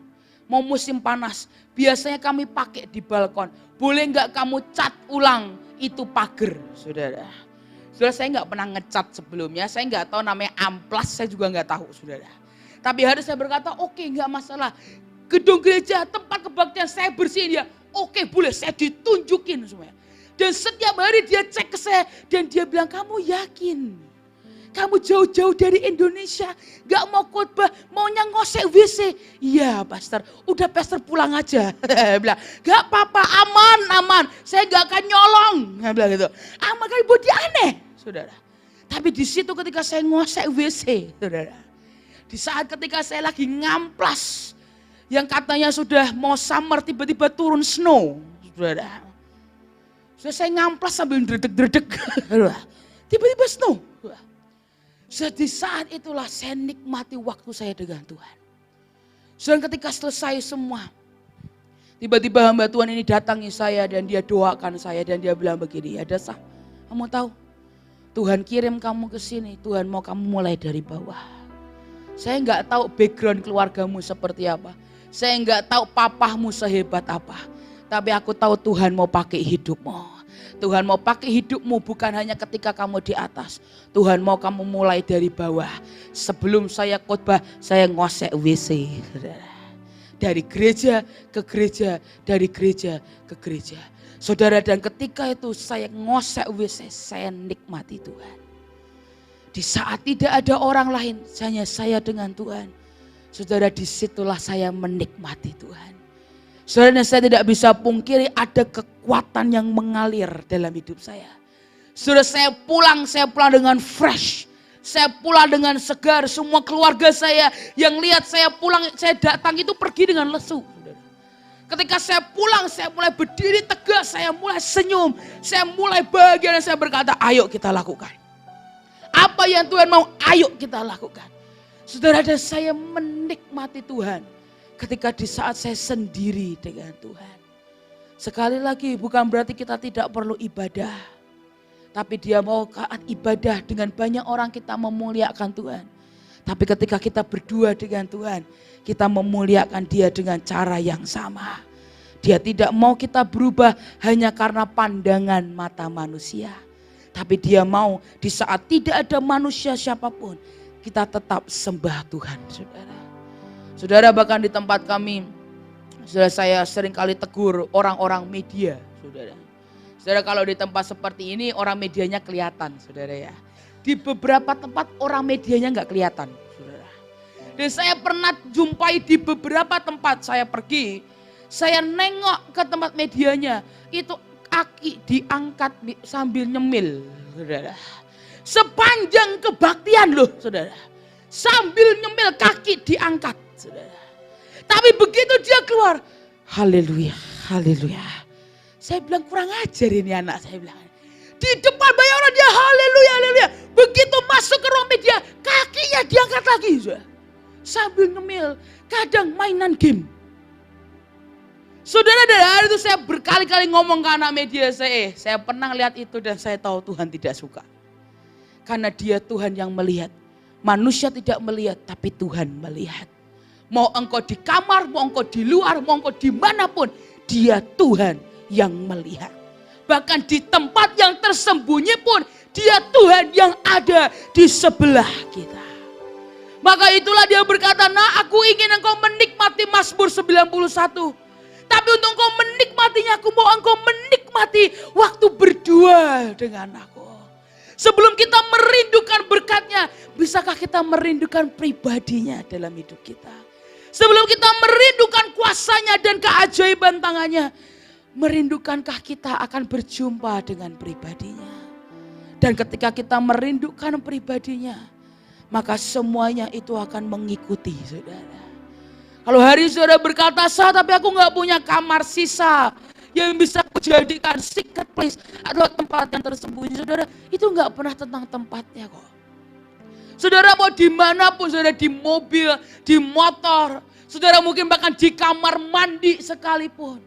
mau musim panas. Biasanya kami pakai di balkon, boleh gak kamu cat ulang itu pager saudara. Saudara saya gak pernah ngecat sebelumnya, saya gak tahu namanya amplas, saya juga gak tahu saudara. Tapi hari saya berkata oke, gak masalah. Gedung gereja, tempat kebaktian saya bersihin ya. Oke boleh, saya ditunjukin semuanya. Dan setiap hari dia cek ke saya dan dia bilang kamu yakin Kamu jauh-jauh dari Indonesia, gak mau khotbah, maunya ngosek WC. Iya pastor, udah pastor pulang aja. Bilang, gak apa-apa, aman, saya gak akan nyolong. Bilang gitu. Makanya buat dia aneh, saudara. Tapi di situ ketika saya ngosek WC, saudara. Di saat ketika saya lagi ngamplas, yang katanya sudah mau summer, tiba-tiba turun snow, saudara. Saya ngamplas sambil dredeg-dredeg, tiba-tiba snow. Di saat itulah saya nikmati waktu saya dengan Tuhan. Dan ketika selesai semua, tiba-tiba hamba Tuhan ini datangi saya dan dia doakan saya dan dia bilang begini, ya Dasah, kamu tahu Tuhan kirim kamu ke sini, Tuhan mau kamu mulai dari bawah. Saya nggak tahu background keluargamu seperti apa, saya nggak tahu papahmu sehebat apa, tapi aku tahu Tuhan mau pakai hidupmu. Tuhan mau pakai hidupmu bukan hanya ketika kamu di atas. Tuhan mau kamu mulai dari bawah. Sebelum saya khotbah, saya ngosek WC. Dari gereja ke gereja, dari gereja ke gereja. Saudara, dan ketika itu saya ngosek WC, saya nikmati Tuhan. Di saat tidak ada orang lain, hanya saya dengan Tuhan. Saudara, disitulah saya menikmati Tuhan. Saudara, saya tidak bisa pungkiri ada kekuatan yang mengalir dalam hidup saya. Saudara, saya pulang dengan fresh. Saya pulang dengan segar. Semua keluarga saya yang lihat saya pulang, saya datang itu pergi dengan lesu. Ketika saya pulang, saya mulai berdiri tegak, saya mulai senyum. Saya mulai bahagia dan saya berkata, ayo kita lakukan. Apa yang Tuhan mau, ayo kita lakukan. Saudara, dan saya menikmati Tuhan. Ketika di saat saya sendiri dengan Tuhan. Sekali lagi bukan berarti kita tidak perlu ibadah. Tapi dia mau saat ibadah dengan banyak orang kita memuliakan Tuhan. Tapi ketika kita berdua dengan Tuhan, kita memuliakan dia dengan cara yang sama. Dia tidak mau kita berubah hanya karena pandangan mata manusia. Tapi dia mau di saat tidak ada manusia siapapun, kita tetap sembah Tuhan, saudara. Saudara, bahkan di tempat kami, saudara, saya sering kali tegur orang-orang media, saudara. Saudara, kalau di tempat seperti ini orang medianya kelihatan, saudara ya. Di beberapa tempat orang medianya nggak kelihatan, saudara. Dan saya pernah jumpai di beberapa tempat saya pergi, saya nengok ke tempat medianya, itu kaki diangkat sambil nyemil, saudara. Sepanjang kebaktian loh, saudara. Sambil nyemil kaki diangkat. Saudara. Tapi begitu dia keluar, haleluya, haleluya. Saya bilang kurang ajar ini anak, saya bilang. Di depan banyak orang dia haleluya, haleluya. Begitu masuk ke ruang media, kakinya diangkat lagi. Saudara. Sambil ngemil, kadang mainan game. Saudara, dari hari itu saya berkali-kali ngomong ke anak media saya pernah lihat itu dan saya tahu Tuhan tidak suka. Karena dia Tuhan yang melihat. Manusia tidak melihat, tapi Tuhan melihat. Mau engkau di kamar, mau engkau di luar, mau engkau dimanapun, dia Tuhan yang melihat. Bahkan di tempat yang tersembunyi pun, dia Tuhan yang ada di sebelah kita. Maka itulah dia berkata, nah aku ingin engkau menikmati Mazmur 91. Tapi untuk engkau menikmatinya, aku mau engkau menikmati waktu berdua dengan aku. Sebelum kita merindukan berkatnya, bisakah kita merindukan pribadinya dalam hidup kita? Sebelum kita merindukan kuasanya dan keajaiban tangannya, merindukankah kita akan berjumpa dengan pribadinya? Dan ketika kita merindukan pribadinya, maka semuanya itu akan mengikuti, saudara. Kalau hari saudara berkata, sah tapi aku gak punya kamar sisa yang bisa dijadikan secret place atau tempat yang tersembunyi, saudara, itu gak pernah tentang tempatnya kok. Saudara mau dimanapun, saudara, di mobil, di motor, saudara mungkin bahkan di kamar mandi sekalipun.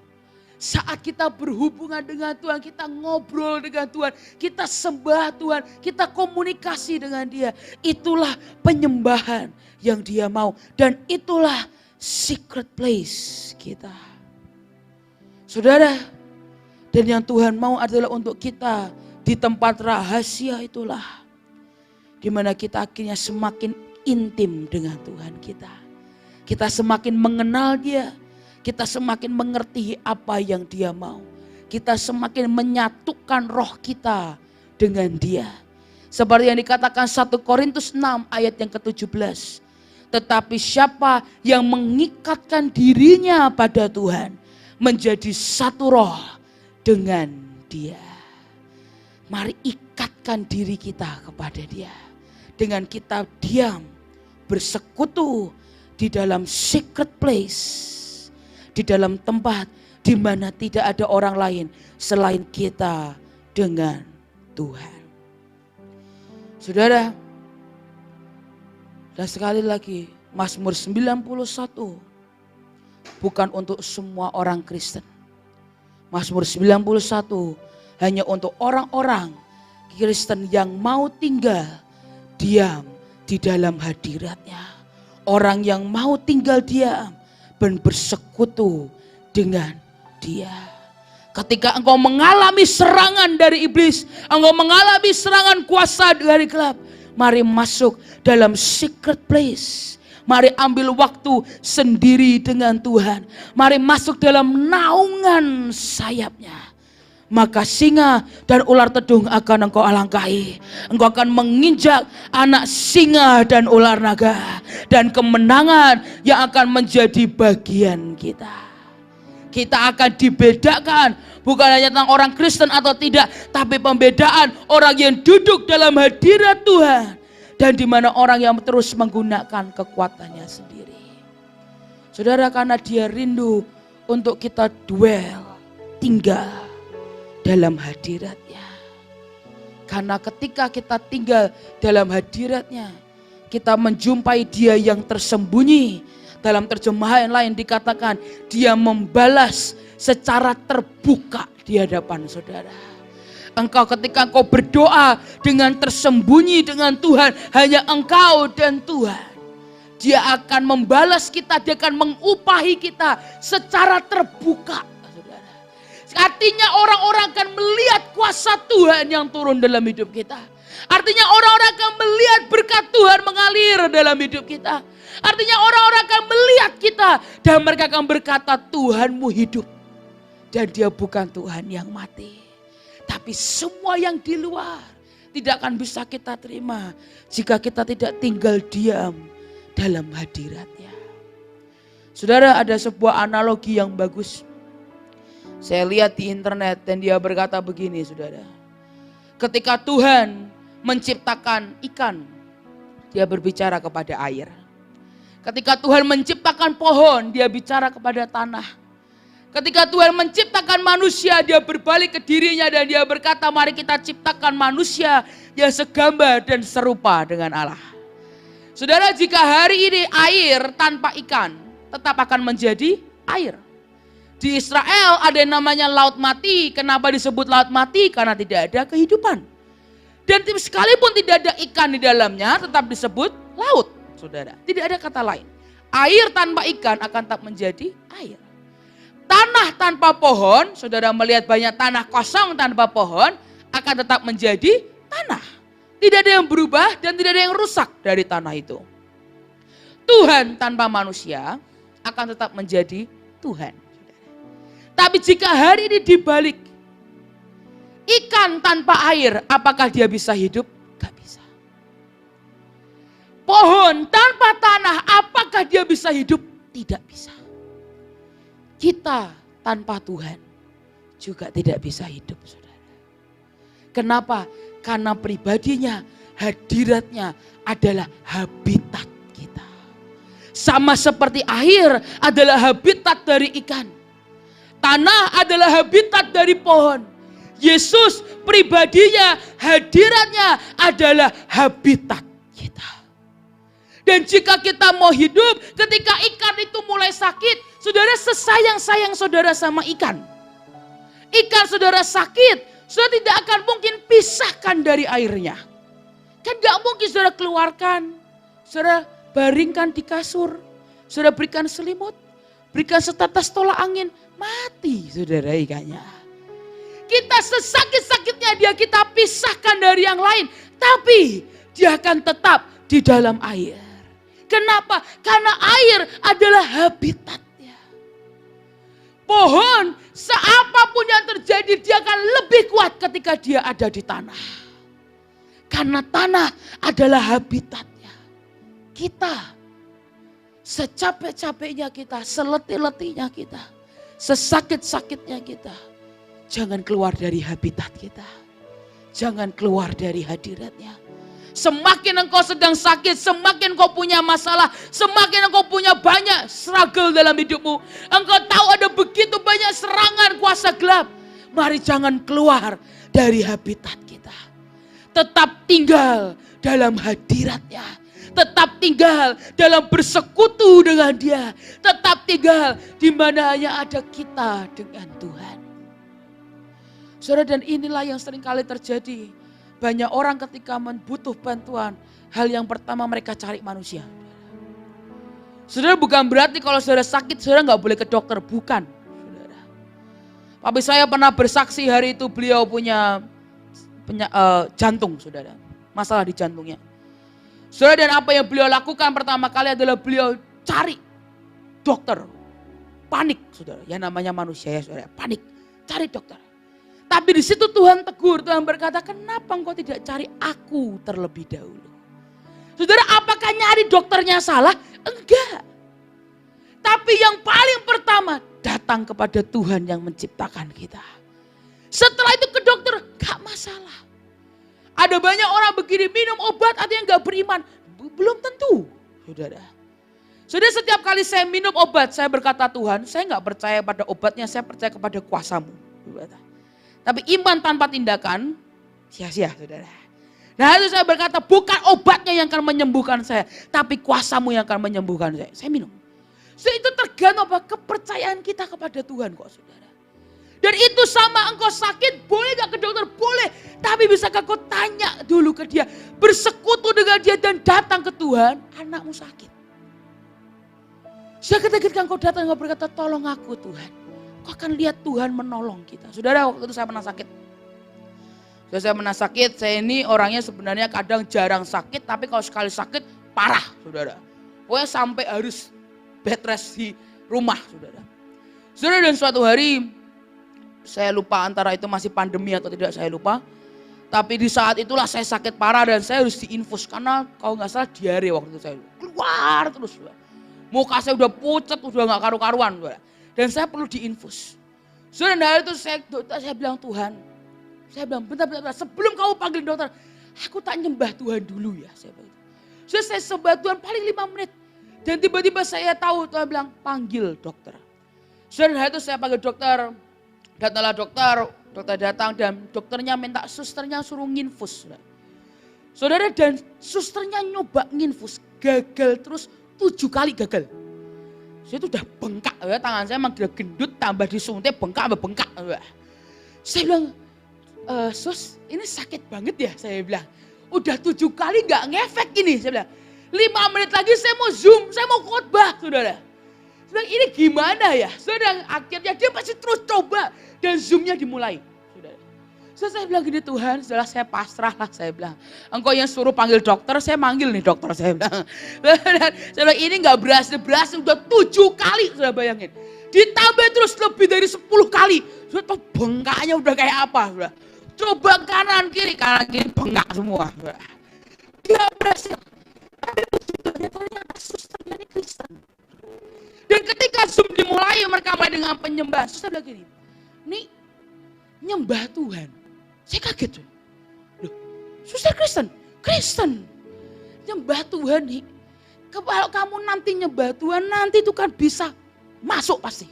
Saat kita berhubungan dengan Tuhan, kita ngobrol dengan Tuhan, kita sembah Tuhan, kita komunikasi dengan dia. Itulah penyembahan yang dia mau dan itulah secret place kita. Saudara, dan yang Tuhan mau adalah untuk kita di tempat rahasia itulah. Di mana kita akhirnya semakin intim dengan Tuhan kita. Kita semakin mengenal dia. Kita semakin mengerti apa yang dia mau. Kita semakin menyatukan roh kita dengan dia. Seperti yang dikatakan 1 Korintus 6 ayat yang ke-17. Tetapi siapa yang mengikatkan dirinya pada Tuhan menjadi satu roh dengan Dia. Mari ikatkan diri kita kepada Dia. Dengan kita diam, bersekutu di dalam secret place. Di dalam tempat di mana tidak ada orang lain selain kita dengan Tuhan. Saudara, dan sekali lagi Mazmur 91 bukan untuk semua orang Kristen. Mazmur 91 hanya untuk orang-orang Kristen yang mau tinggal diam di dalam hadirat-Nya. Orang yang mau tinggal diam dan bersekutu dengan Dia. Ketika engkau mengalami serangan dari iblis, engkau mengalami serangan kuasa dari gelap, mari masuk dalam secret place. Mari ambil waktu sendiri dengan Tuhan. Mari masuk dalam naungan sayap-Nya. Maka singa dan ular tedung akan engkau alangkahi. Engkau akan menginjak anak singa dan ular naga. Dan kemenangan yang akan menjadi bagian kita. Kita akan dibedakan bukan hanya tentang orang Kristen atau tidak, tapi pembedaan orang yang duduk dalam hadirat Tuhan dan di mana orang yang terus menggunakan kekuatannya sendiri. Saudara, karena Dia rindu untuk kita dwell, tinggal dalam hadirat-Nya. Karena ketika kita tinggal dalam hadirat-Nya, kita menjumpai Dia yang tersembunyi. Dalam terjemahan lain dikatakan Dia membalas secara terbuka di hadapan saudara. Engkau ketika engkau berdoa dengan tersembunyi dengan Tuhan, hanya engkau dan Tuhan. Dia akan membalas kita, Dia akan mengupahi kita secara terbuka. Saudara. Artinya orang-orang akan melihat kuasa Tuhan yang turun dalam hidup kita. Artinya orang-orang akan melihat berkat Tuhan mengalir dalam hidup kita. Artinya orang-orang akan melihat kita dan mereka akan berkata, Tuhanmu hidup. Dan Dia bukan Tuhan yang mati. Tapi semua yang di luar tidak akan bisa kita terima jika kita tidak tinggal diam dalam hadirat-Nya. Saudara, ada sebuah analogi yang bagus. Saya lihat di internet dan dia berkata begini, saudara. Ketika Tuhan menciptakan ikan, Dia berbicara kepada air. Ketika Tuhan menciptakan pohon, Dia bicara kepada tanah. Ketika Tuhan menciptakan manusia, Dia berbalik ke dirinya dan Dia berkata, mari kita ciptakan manusia yang segambar dan serupa dengan Allah. Saudara, jika hari ini air tanpa ikan tetap akan menjadi air. Di Israel ada yang namanya laut mati. Kenapa disebut laut mati? Karena tidak ada kehidupan. Dan sekalipun tidak ada ikan di dalamnya tetap disebut laut. Saudara, tidak ada kata lain. Air tanpa ikan akan tetap menjadi air. Tanah tanpa pohon, saudara melihat banyak tanah kosong tanpa pohon, akan tetap menjadi tanah. Tidak ada yang berubah dan tidak ada yang rusak dari tanah itu. Tuhan tanpa manusia akan tetap menjadi Tuhan. Tapi jika hari ini dibalik, ikan tanpa air, apakah dia bisa hidup? Gak bisa. Pohon tanpa tanah, apakah dia bisa hidup? Tidak bisa. Kita tanpa Tuhan juga tidak bisa hidup, saudara. Kenapa? Karena pribadinya, hadirat-Nya adalah habitat kita. Sama seperti air adalah habitat dari ikan. Tanah adalah habitat dari pohon. Yesus pribadinya, hadiratnya adalah habitat kita. Dan jika kita mau hidup, ketika ikan itu mulai sakit, saudara sesayang-sayang saudara sama ikan. Ikan saudara sakit, saudara tidak akan mungkin pisahkan dari airnya. Kan gak mungkin saudara keluarkan, saudara baringkan di kasur, saudara berikan selimut, berikan setetes tolak angin, mati saudara ikannya. Kita sesakit-sakitnya dia kita pisahkan dari yang lain. Tapi dia akan tetap di dalam air. Kenapa? Karena air adalah habitatnya. Pohon seapapun yang terjadi dia akan lebih kuat ketika dia ada di tanah. Karena tanah adalah habitatnya. Kita, secapek-capeknya kita, seletih-letihnya kita, sesakit-sakitnya kita, jangan keluar dari habitat kita. Jangan keluar dari hadiratnya. Semakin engkau sedang sakit, semakin engkau punya masalah, semakin engkau punya banyak struggle dalam hidupmu. Engkau tahu ada begitu banyak serangan kuasa gelap. Mari jangan keluar dari habitat kita. Tetap tinggal dalam hadiratnya. Tetap tinggal dalam bersekutu dengan Dia. Tetap tinggal di mana hanya ada kita dengan Tuhan. Saudara, dan inilah yang sering kali terjadi. Banyak orang ketika membutuh bantuan, hal yang pertama mereka cari manusia. Saudara, bukan berarti kalau saudara sakit, saudara nggak boleh ke dokter. Bukan. Saudara. Tapi saya pernah bersaksi hari itu beliau punya jantung, saudara. Masalah di jantungnya. Saudara, dan apa yang beliau lakukan pertama kali adalah beliau cari dokter. Panik, saudara. Yang namanya manusia ya, saudara. Panik, cari dokter. Tapi di situ Tuhan tegur, Tuhan berkata, kenapa engkau tidak cari aku terlebih dahulu? Saudara, apakah nyari dokternya salah? Enggak. Tapi yang paling pertama, datang kepada Tuhan yang menciptakan kita. Setelah itu ke dokter, gak masalah. Ada banyak orang begini, minum obat artinya gak beriman. Belum tentu, saudara. Saudara, setiap kali saya minum obat, saya berkata, Tuhan, saya gak percaya pada obatnya, saya percaya kepada kuasa-Mu. Tapi iman tanpa tindakan, sia-sia, saudara. Nah itu saya berkata, bukan obatnya yang akan menyembuhkan saya, tapi kuasa-Mu yang akan menyembuhkan saya. Saya minum. So, itu tergantung apa? Kepercayaan kita kepada Tuhan kok, saudara. Dan itu sama, engkau sakit, boleh gak ke dokter? Boleh. Tapi bisakah kau tanya dulu ke Dia, bersekutu dengan Dia dan datang ke Tuhan, anakmu sakit. So, ketika engkau datang, engkau berkata, tolong aku Tuhan. Kau akan lihat Tuhan menolong kita. Saudara, waktu itu saya pernah sakit. Saya pernah sakit, saya ini orangnya sebenarnya kadang jarang sakit, tapi kalau sekali sakit parah, saudara. Pokoknya sampai harus bed rest di rumah, saudara. Saudara, dan suatu hari, saya lupa antara itu masih pandemi atau tidak, saya lupa. Tapi di saat itulah saya sakit parah dan saya harus diinfus. Karena kalau nggak salah diare waktu itu saya keluar terus. Saudara. Muka saya udah pucat, udah nggak karu-karuan, saudara. Dan saya perlu diinfus. Saudara, dari itu saya bilang, Tuhan, saya bilang, bentar, sebelum kamu panggil dokter, aku tak nyembah Tuhan dulu ya. Saya sembah Tuhan paling 5 menit. Dan tiba-tiba saya tahu, Tuhan bilang, panggil dokter. Saudara, dari itu saya panggil dokter, datanglah dokter datang dan dokternya minta susternya suruh nginfus. Saudara, dan susternya nyoba nginfus, gagal terus 7 kali gagal. Saya itu udah bengkak, ya, tangan saya emang gendut, tambah disuntik, bengkak. Saya bilang, sus ini sakit banget ya, saya bilang. Udah 7 kali gak ngefek ini, saya bilang. 5 menit lagi saya mau zoom, saya mau khotbah, saudara. Saya bilang, ini gimana ya? Saudara, akhirnya dia pasti terus coba dan zoomnya dimulai. Saya bilang gini, Tuhan, setelah saya pasrah lah, saya bilang. Engkau yang suruh panggil dokter, saya manggil nih dokter, saya bilang. Saya bilang ini gak berhasil, udah 7 kali, sudah bayangin. Ditambah terus lebih dari 10 kali. Sudah tahu bengkaknya udah kayak apa. Sudah. Coba kanan kiri bengkak semua. Sudah. Dia berhasil. Tapi ternyata susternya ini Kristen. Dan ketika Zoom dimulai, mereka mulai dengan penyembahan. Suster bilang gini, nih nyembah Tuhan. Saya kaget. Loh, suster Kristen. Nyembah Tuhan nih. Kalau kamu nanti nyembah Tuhan, nanti itu kan bisa masuk pasti.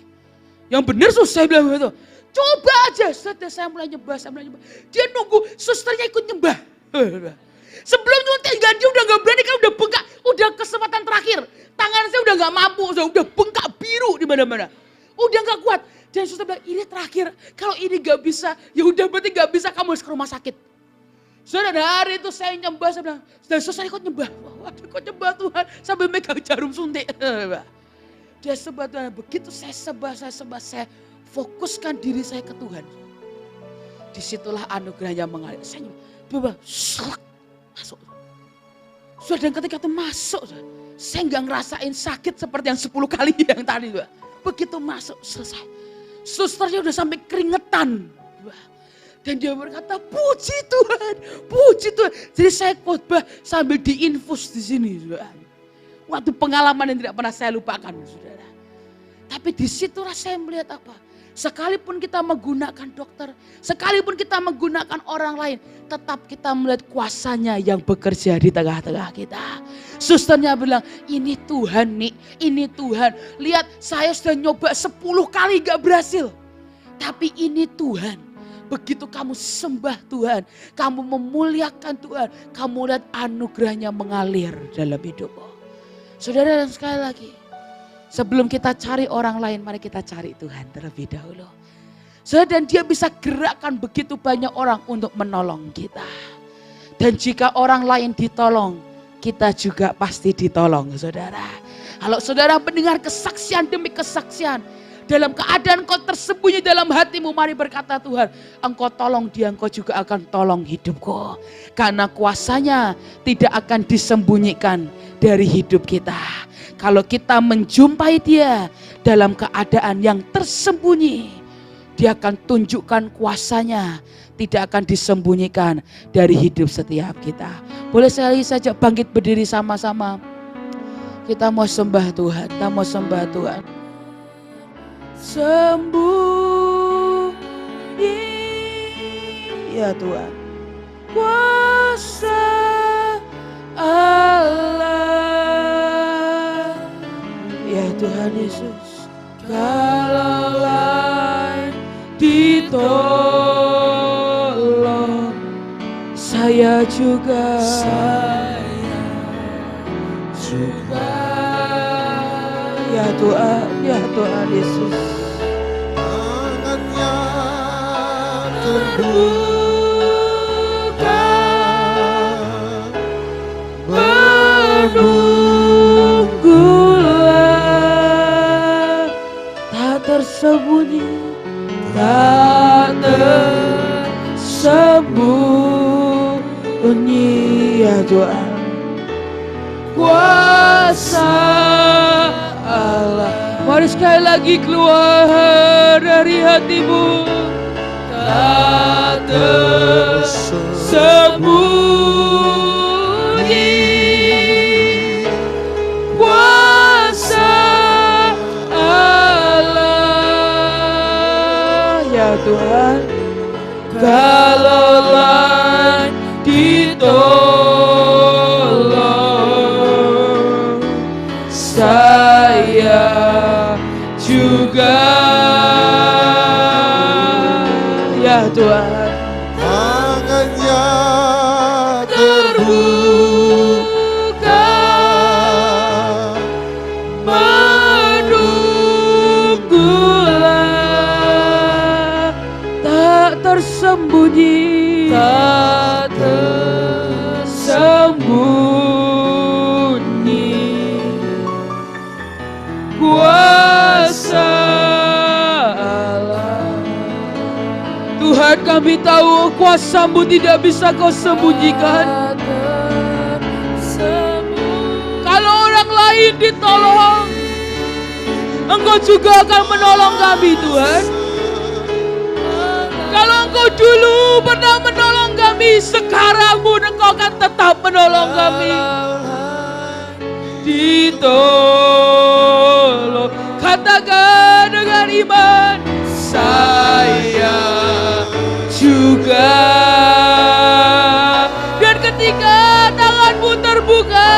Yang benar susah, saya bilang begitu. Coba aja, setelah saya mulai nyembah. Dia nunggu susternya ikut nyembah. Sebelum nyuntik dia udah gak berani, kan udah bengkak. Udah kesempatan terakhir. Tangan saya udah gak mampu, udah bengkak biru di mana-mana. Udah gak kuat. Dan suster bilang, ini terakhir. Kalau ini gak bisa, ya udah berarti gak bisa, kamu harus ke rumah sakit. Saudara, hari itu saya nyembah, saya bilang, dan suster ikut nyembah. Waduh, kok nyembah Tuhan, sambil megang jarum suntik. Dia sembah Tuhan, begitu saya sembah, saya fokuskan diri saya ke Tuhan. Disitulah anugerahnya mengalir. Saya nyembah, masuk. Saudara, dan ketika itu masuk, saya gak ngerasain sakit seperti yang 10 kali yang tadi. Begitu masuk, selesai. Susternya udah sampai keringetan. Dan dia berkata, puji Tuhan, puji Tuhan. Jadi saya khotbah sambil diinfus di sini, saudara. Waktu pengalaman yang tidak pernah saya lupakan, saudara. Tapi disitulah saya melihat apa? Sekalipun kita menggunakan dokter, sekalipun kita menggunakan orang lain, tetap kita melihat kuasanya yang bekerja di tengah-tengah kita. Susternya bilang, ini Tuhan nih, ini Tuhan. Lihat, saya sudah nyoba 10 kali gak berhasil. Tapi ini Tuhan. Begitu kamu sembah Tuhan, kamu memuliakan Tuhan, kamu lihat anugerahnya mengalir dalam hidupmu. Saudara, dan sekali lagi, sebelum kita cari orang lain, mari kita cari Tuhan terlebih dahulu. Dan dia bisa gerakkan begitu banyak orang untuk menolong kita. Dan jika orang lain ditolong, kita juga pasti ditolong, saudara. Kalau saudara mendengar kesaksian demi kesaksian, dalam keadaan kau tersembunyi dalam hatimu, mari berkata Tuhan, engkau tolong dia, engkau juga akan tolong hidupku. Karena kuasanya tidak akan disembunyikan dari hidup kita. Kalau kita menjumpai dia dalam keadaan yang tersembunyi, dia akan tunjukkan kuasanya, tidak akan disembunyikan dari hidup setiap kita. Boleh sekali saja bangkit berdiri sama-sama. Kita mau sembah Tuhan, kita mau sembah Tuhan. Sembunyi, ya Tuhan, kuasa Allah, ya Tuhan Yesus. Kalau lain ditolong, saya juga ya Tuhan, ya Tuhan Yesus. Tangannya terbuka, menunggulah, tak tersembunyi, tak tersembunyi, ya Tuhan. Kuasa Allah. Mari sekali lagi keluar dari hatimu. Tak tersembunyi, kuasa Allah, ya Tuhan. Kalau lain ditolong, saya juga, ya Tuhan. tangannya terbuka, menunggulah, tak tersembunyi, tak tersembunyi, kuasa Allah. Tuhan, kami tahu kuasa-Mu tidak bisa Kau sembunyikan. Kalau orang lain ditolong, Engkau juga akan menolong kami, Tuhan. Kalau Engkau dulu pernah menolong kami, sekarang pun Engkau akan tetap menolong kami. Ditolong, katakan dengan iman, saya juga. Dan ketika tanganmu terbuka,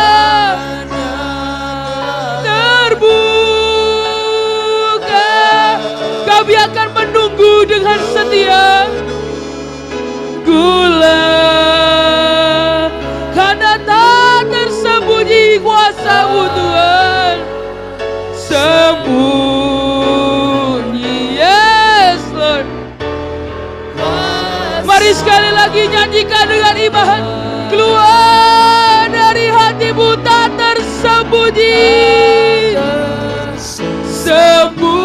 kami akan menunggu dengan setia. Gula, karena tak tersembunyi kuasa-Mu, Tuhan. Sembunyi, yes Lord. Mari sekali lagi nyanyikan dengan iman. Keluar dari hatimu, tak tersembunyi. Sembunyi,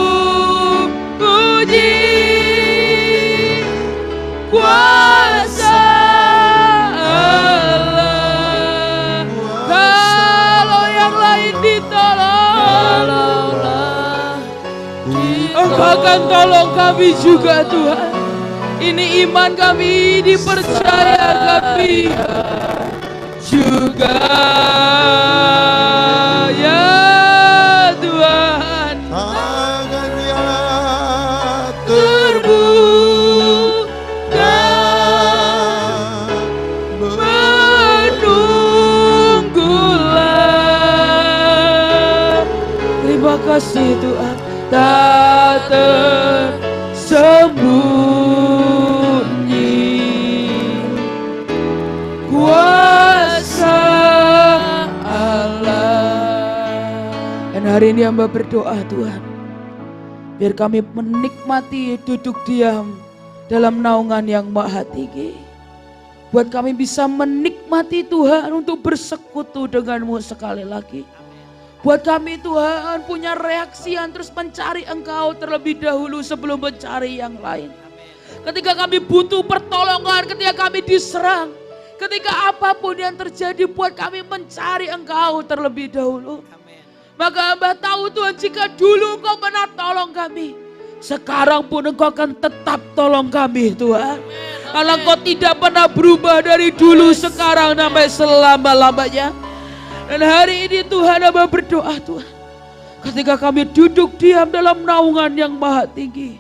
kuasa Allah. Kalau yang lain ditolong, Engkau akan tolong kami juga, Tuhan. Ini iman kami, dipercaya kami juga ya Tuhan. Tangannya Terbuka menunggulah. Terima kasih Tuhan. Tak tersembunyi kuasa Allah. Dan hari ini hamba berdoa Tuhan, biar kami menikmati duduk diam dalam naungan yang maha tinggi. Buat kami bisa menikmati Tuhan untuk bersekutu denganmu sekali lagi. Buat kami Tuhan punya reaksi yang terus mencari Engkau terlebih dahulu sebelum mencari yang lain. Ketika kami butuh pertolongan, ketika kami diserang, ketika apapun yang terjadi buat kami mencari Engkau terlebih dahulu. Maka hamba tahu Tuhan, jika dulu Engkau pernah tolong kami, sekarang pun Engkau akan tetap tolong kami Tuhan. Karena Engkau tidak pernah berubah dari dulu, sekarang, sampai selama-lamanya. Dan hari ini Tuhan hamba berdoa Tuhan, ketika kami duduk diam dalam naungan yang maha tinggi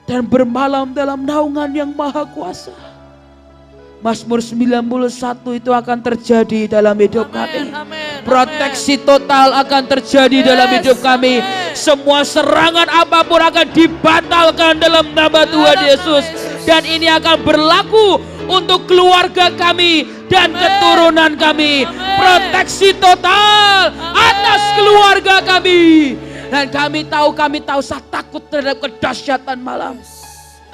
dan bermalam dalam naungan yang maha kuasa, Mazmur 91 itu akan terjadi dalam hidup kami. Proteksi total akan terjadi dalam hidup kami. Semua serangan apapun akan dibatalkan dalam nama Tuhan Yesus. Dan ini akan berlaku untuk keluarga kami dan keturunan kami. Proteksi total atas keluarga kami. Dan kami tahu saya takut terhadap kedahsyatan malam,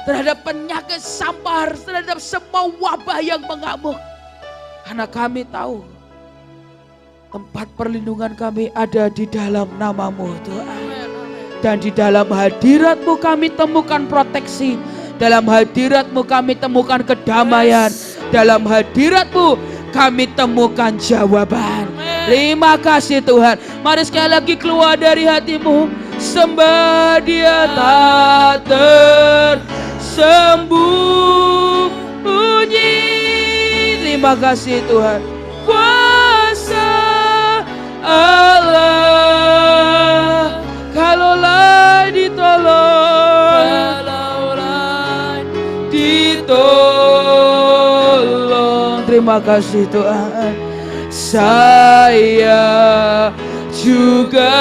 terhadap penyakit sampar, terhadap semua wabah yang mengamuk. Karena kami tahu tempat perlindungan kami ada di dalam nama-Mu Tuhan. Dan di dalam hadirat-Mu kami temukan proteksi. Dalam hadirat-Mu kami temukan kedamaian. Dalam hadirat-Mu kami temukan jawaban. Terima kasih Tuhan. Mari sekali lagi keluar dari hatimu. Sembah Dia tak tersembunyi. Terima kasih Tuhan. Kuasa Allah, kalaulah ditolong, terima kasih Tuhan. Saya juga,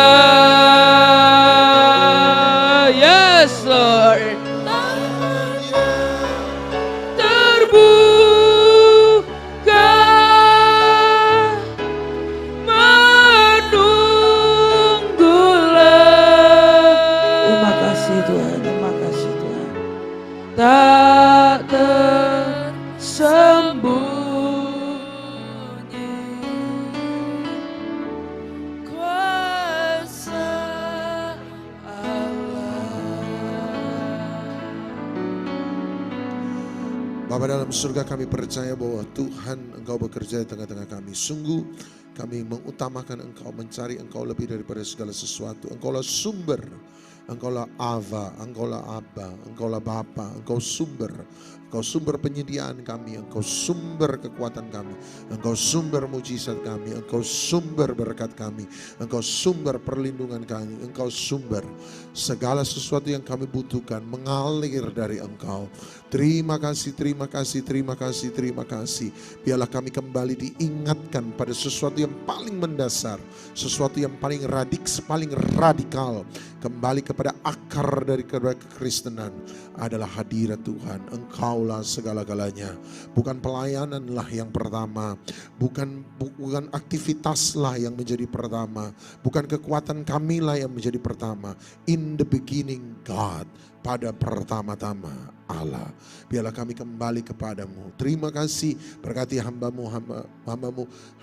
yes Lord, terbuka menunggulah. Terima kasih Tuhan, terima kasih Tuhan. Tak tersembunyi kuasa Allah. Bapa dalam surga, kami percaya bahwa Tuhan Engkau bekerja di tengah-tengah kami. Sungguh kami mengutamakan Engkau, mencari Engkau lebih daripada segala sesuatu. Engkaulah sumber, Engkaulah Ava, Engkaulah Abba, Engkaulah Bapa, Engkau sumber. Engkau sumber penyediaan kami, Engkau sumber kekuatan kami, Engkau sumber mujizat kami, Engkau sumber berkat kami, Engkau sumber perlindungan kami, Engkau sumber segala sesuatu yang kami butuhkan mengalir dari Engkau. Terima kasih, terima kasih, terima kasih, terima kasih. Biarlah kami kembali diingatkan pada sesuatu yang paling mendasar, sesuatu yang paling radikal. Kembali kepada akar dari kekristenan adalah hadirat Tuhan. Engkaulah segala-galanya. Bukan pelayananlah yang pertama, bukan aktivitaslah yang menjadi pertama, bukan kekuatan kamilah yang menjadi pertama. In the beginning God, pada pertama-tama Allah. Biarlah kami kembali kepadamu. Terima kasih, berkati hambamu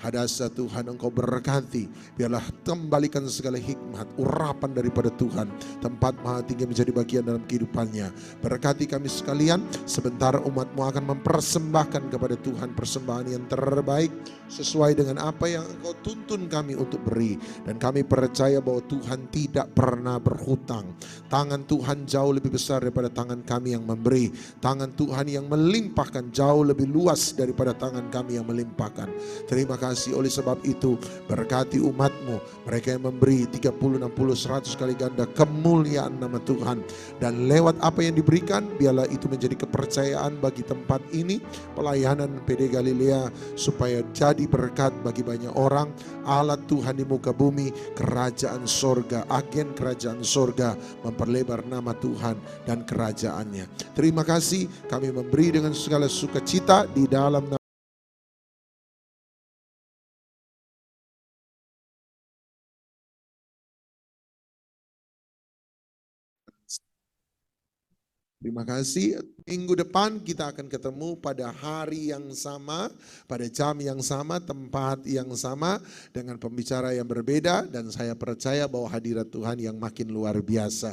Hadasa Tuhan, Engkau berkati. Biarlah kembalikan segala hikmat, urapan daripada Tuhan, tempat maha tinggi menjadi bagian dalam kehidupannya. Berkati kami sekalian, sebentar umatmu akan mempersembahkan kepada Tuhan persembahan yang terbaik sesuai dengan apa yang Engkau tuntun kami untuk beri. Dan kami percaya bahwa Tuhan tidak pernah berhutang. Tangan Tuhan jauh lebih besar daripada tangan kami yang memberi. memberi. Tangan Tuhan yang melimpahkan jauh lebih luas daripada tangan kami yang melimpahkan. Terima kasih. Oleh sebab itu berkati umat-Mu, mereka yang memberi 30, 60, 100 kali ganda kemuliaan nama Tuhan. Dan lewat apa yang diberikan, biarlah itu menjadi kepercayaan bagi tempat ini, pelayanan PD Galilea, supaya jadi berkat bagi banyak orang, alat Tuhan di muka bumi, kerajaan sorga, agen kerajaan sorga, memperlebar nama Tuhan dan kerajaannya. Terima kasih, kami memberi dengan segala sukacita di dalam nama. Terima kasih. Minggu depan kita akan ketemu pada hari yang sama, pada jam yang sama, tempat yang sama, dengan pembicara yang berbeda, dan saya percaya bahwa hadirat Tuhan yang makin luar biasa.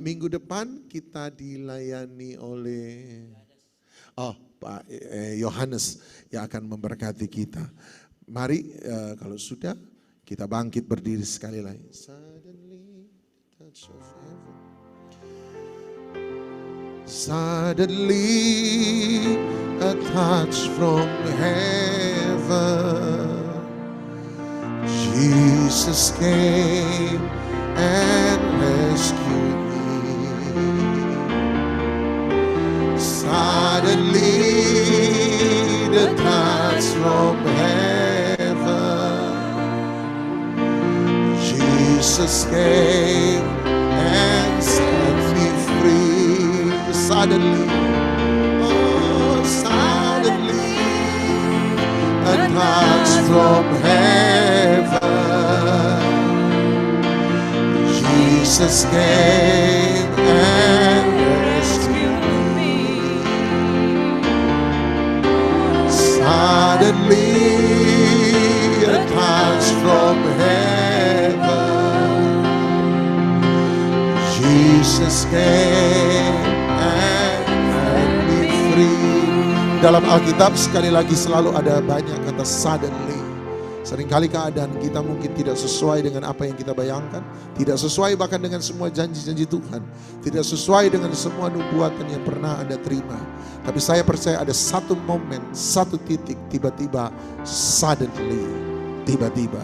Minggu depan kita dilayani oleh Pak Yohanes yang akan memberkati kita. Mari kalau sudah kita bangkit berdiri sekali lagi. Suddenly, touch of heaven. Suddenly a touch from heaven, Jesus came and rescued me. Suddenly the touch from heaven, Jesus came and set me free. Suddenly, oh suddenly, a touch from heaven, Jesus came and rescued me. Suddenly, a touch from heaven, Jesus came. Dalam Alkitab sekali lagi selalu ada banyak kata suddenly. Seringkali keadaan kita mungkin tidak sesuai dengan apa yang kita bayangkan, tidak sesuai bahkan dengan semua janji-janji Tuhan, tidak sesuai dengan semua nubuatan yang pernah Anda terima. Tapi saya percaya ada satu momen, satu titik, tiba-tiba suddenly, tiba-tiba.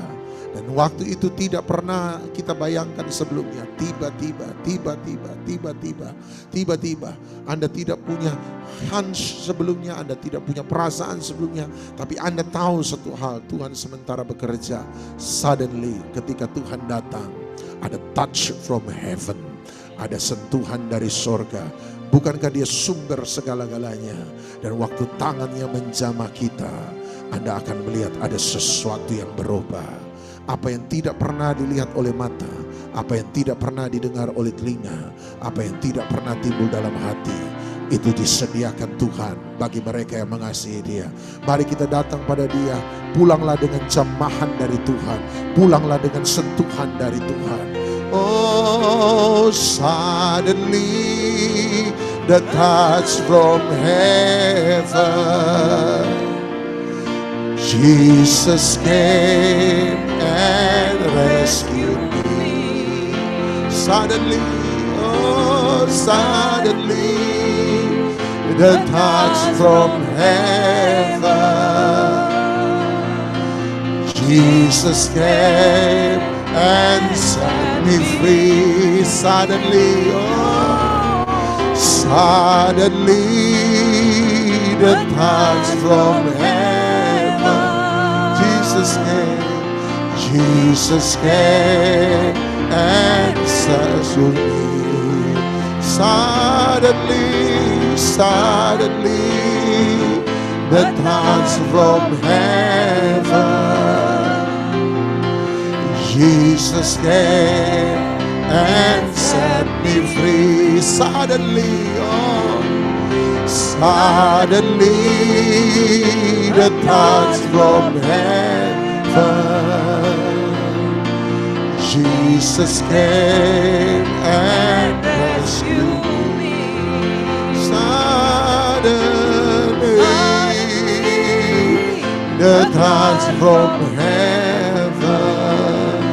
Dan waktu itu tidak pernah kita bayangkan sebelumnya. Tiba-tiba, tiba-tiba, tiba-tiba, tiba-tiba. Anda tidak punya hunch sebelumnya, Anda tidak punya perasaan sebelumnya. Tapi Anda tahu satu hal, Tuhan sementara bekerja. Suddenly ketika Tuhan datang, ada touch from heaven. Ada sentuhan dari sorga. Bukankah Dia sumber segala-galanya? Dan waktu tangannya menjamah kita, Anda akan melihat ada sesuatu yang berubah. Apa yang tidak pernah dilihat oleh mata, apa yang tidak pernah didengar oleh telinga, apa yang tidak pernah timbul dalam hati, itu disediakan Tuhan bagi mereka yang mengasihi Dia. Mari kita datang pada Dia, pulanglah dengan jamahan dari Tuhan, pulanglah dengan sentuhan dari Tuhan. Oh, suddenly the touch from heaven, Jesus came and rescued me. Suddenly, oh suddenly, the touch from heaven, Jesus came and set me free. Suddenly, oh suddenly, the touch from heaven, Jesus came and set me. Suddenly, suddenly, the touch from heaven, Jesus came and set me free. Suddenly, oh, suddenly, the touch from heaven, Jesus came and rescued me. Suddenly, the touch from heaven,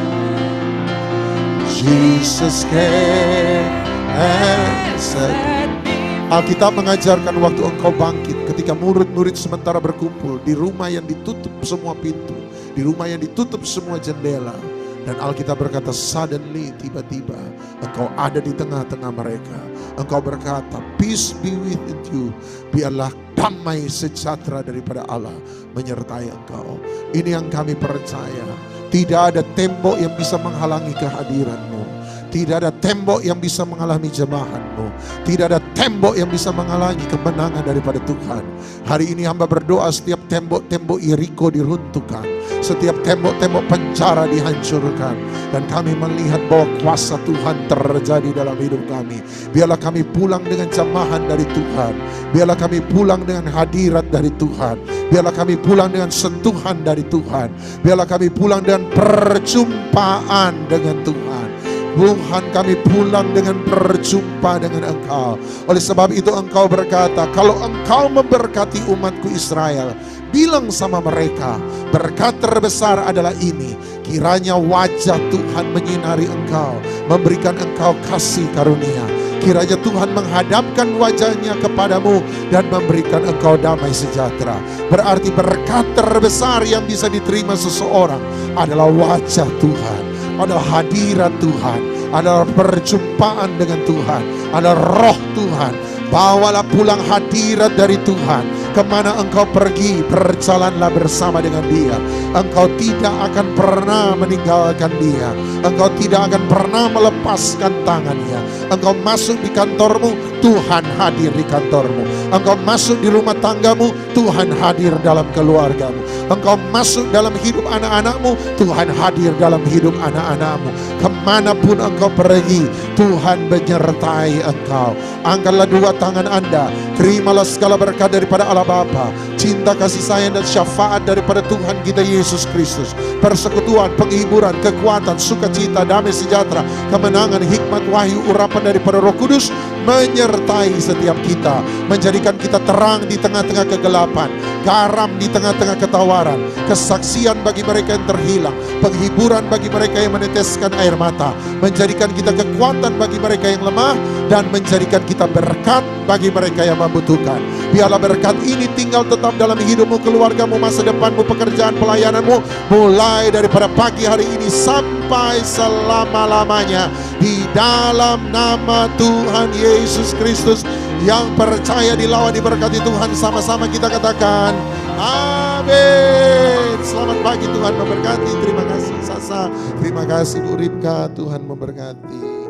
Jesus came and set me. Alkitab mengajarkan waktu engkau bangkit, ketika murid-murid sementara berkumpul di rumah yang ditutup semua pintu, di rumah yang ditutup semua jendela. Dan Alkitab berkata, suddenly, tiba-tiba engkau ada di tengah-tengah mereka. Engkau berkata, peace be with you. Biarlah damai sejahtera daripada Allah menyertai engkau. Ini yang kami percaya. Tidak ada tembok yang bisa menghalangi kehadiran-Mu. Tidak ada tembok yang bisa menghalangi jemaat-Mu. Tidak ada tembok yang bisa menghalangi kemenangan daripada Tuhan. Hari ini hamba berdoa setiap tembok-tembok Yeriko diruntuhkan. Setiap tembok-tembok penjara dihancurkan. Dan kami melihat bahwa kuasa Tuhan terjadi dalam hidup kami. Biarlah kami pulang dengan jamahan dari Tuhan. Biarlah kami pulang dengan hadirat dari Tuhan. Biarlah kami pulang dengan sentuhan dari Tuhan. Biarlah kami pulang dengan perjumpaan dengan Tuhan. Tuhan, kami pulang dengan berjumpa dengan Engkau. Oleh sebab itu Engkau berkata, kalau Engkau memberkati umatku Israel, bilang sama mereka, berkat terbesar adalah ini, kiranya wajah Tuhan menyinari engkau, memberikan engkau kasih karunia. Kiranya Tuhan menghadapkan wajahnya kepadamu dan memberikan engkau damai sejahtera. Berarti berkat terbesar yang bisa diterima seseorang adalah wajah Tuhan, adalah hadirat Tuhan, adalah perjumpaan dengan Tuhan, adalah roh Tuhan. Bawalah pulang hadirat dari Tuhan. Kemana engkau pergi, berjalanlah bersama dengan Dia. Engkau tidak akan pernah meninggalkan Dia. Engkau tidak akan pernah melepaskan tangannya. Engkau masuk di kantormu, Tuhan hadir di kantormu. Engkau masuk di rumah tanggamu, Tuhan hadir dalam keluargamu. Engkau masuk dalam hidup anak-anakmu, Tuhan hadir dalam hidup anak-anakmu. Kemanapun engkau pergi, Tuhan menyertai engkau. Angkatlah dua tangan Anda, terimalah segala berkat daripada Allah Bapa, cinta kasih sayang dan syafaat daripada Tuhan kita Yesus Kristus, persekutuan, penghiburan, kekuatan, sukacita, damai sejahtera, kemenangan, hikmat, wahyu, urapan daripada Roh Kudus menyertai setiap kita, menjadikan kita terang di tengah-tengah kegelapan, garam di tengah-tengah ketawaran, kesaksian bagi mereka yang terhilang, penghiburan bagi mereka yang meneteskan air mata, menjadikan kita kekuatan bagi mereka yang lemah, dan menjadikan kita berkat bagi mereka yang membutuhkan. Biarlah berkat ini tinggal tetap dalam hidupmu, keluargamu, masa depanmu, pekerjaan, pelayananmu, mulai daripada pagi hari ini sampai selama-lamanya. Di dalam nama Tuhan Yesus Kristus yang percaya, dilawan, diberkati Tuhan, sama-sama kita katakan amin. Selamat pagi, Tuhan memberkati. Terima kasih Sasa, terima kasih Bu Ripka, Tuhan memberkati.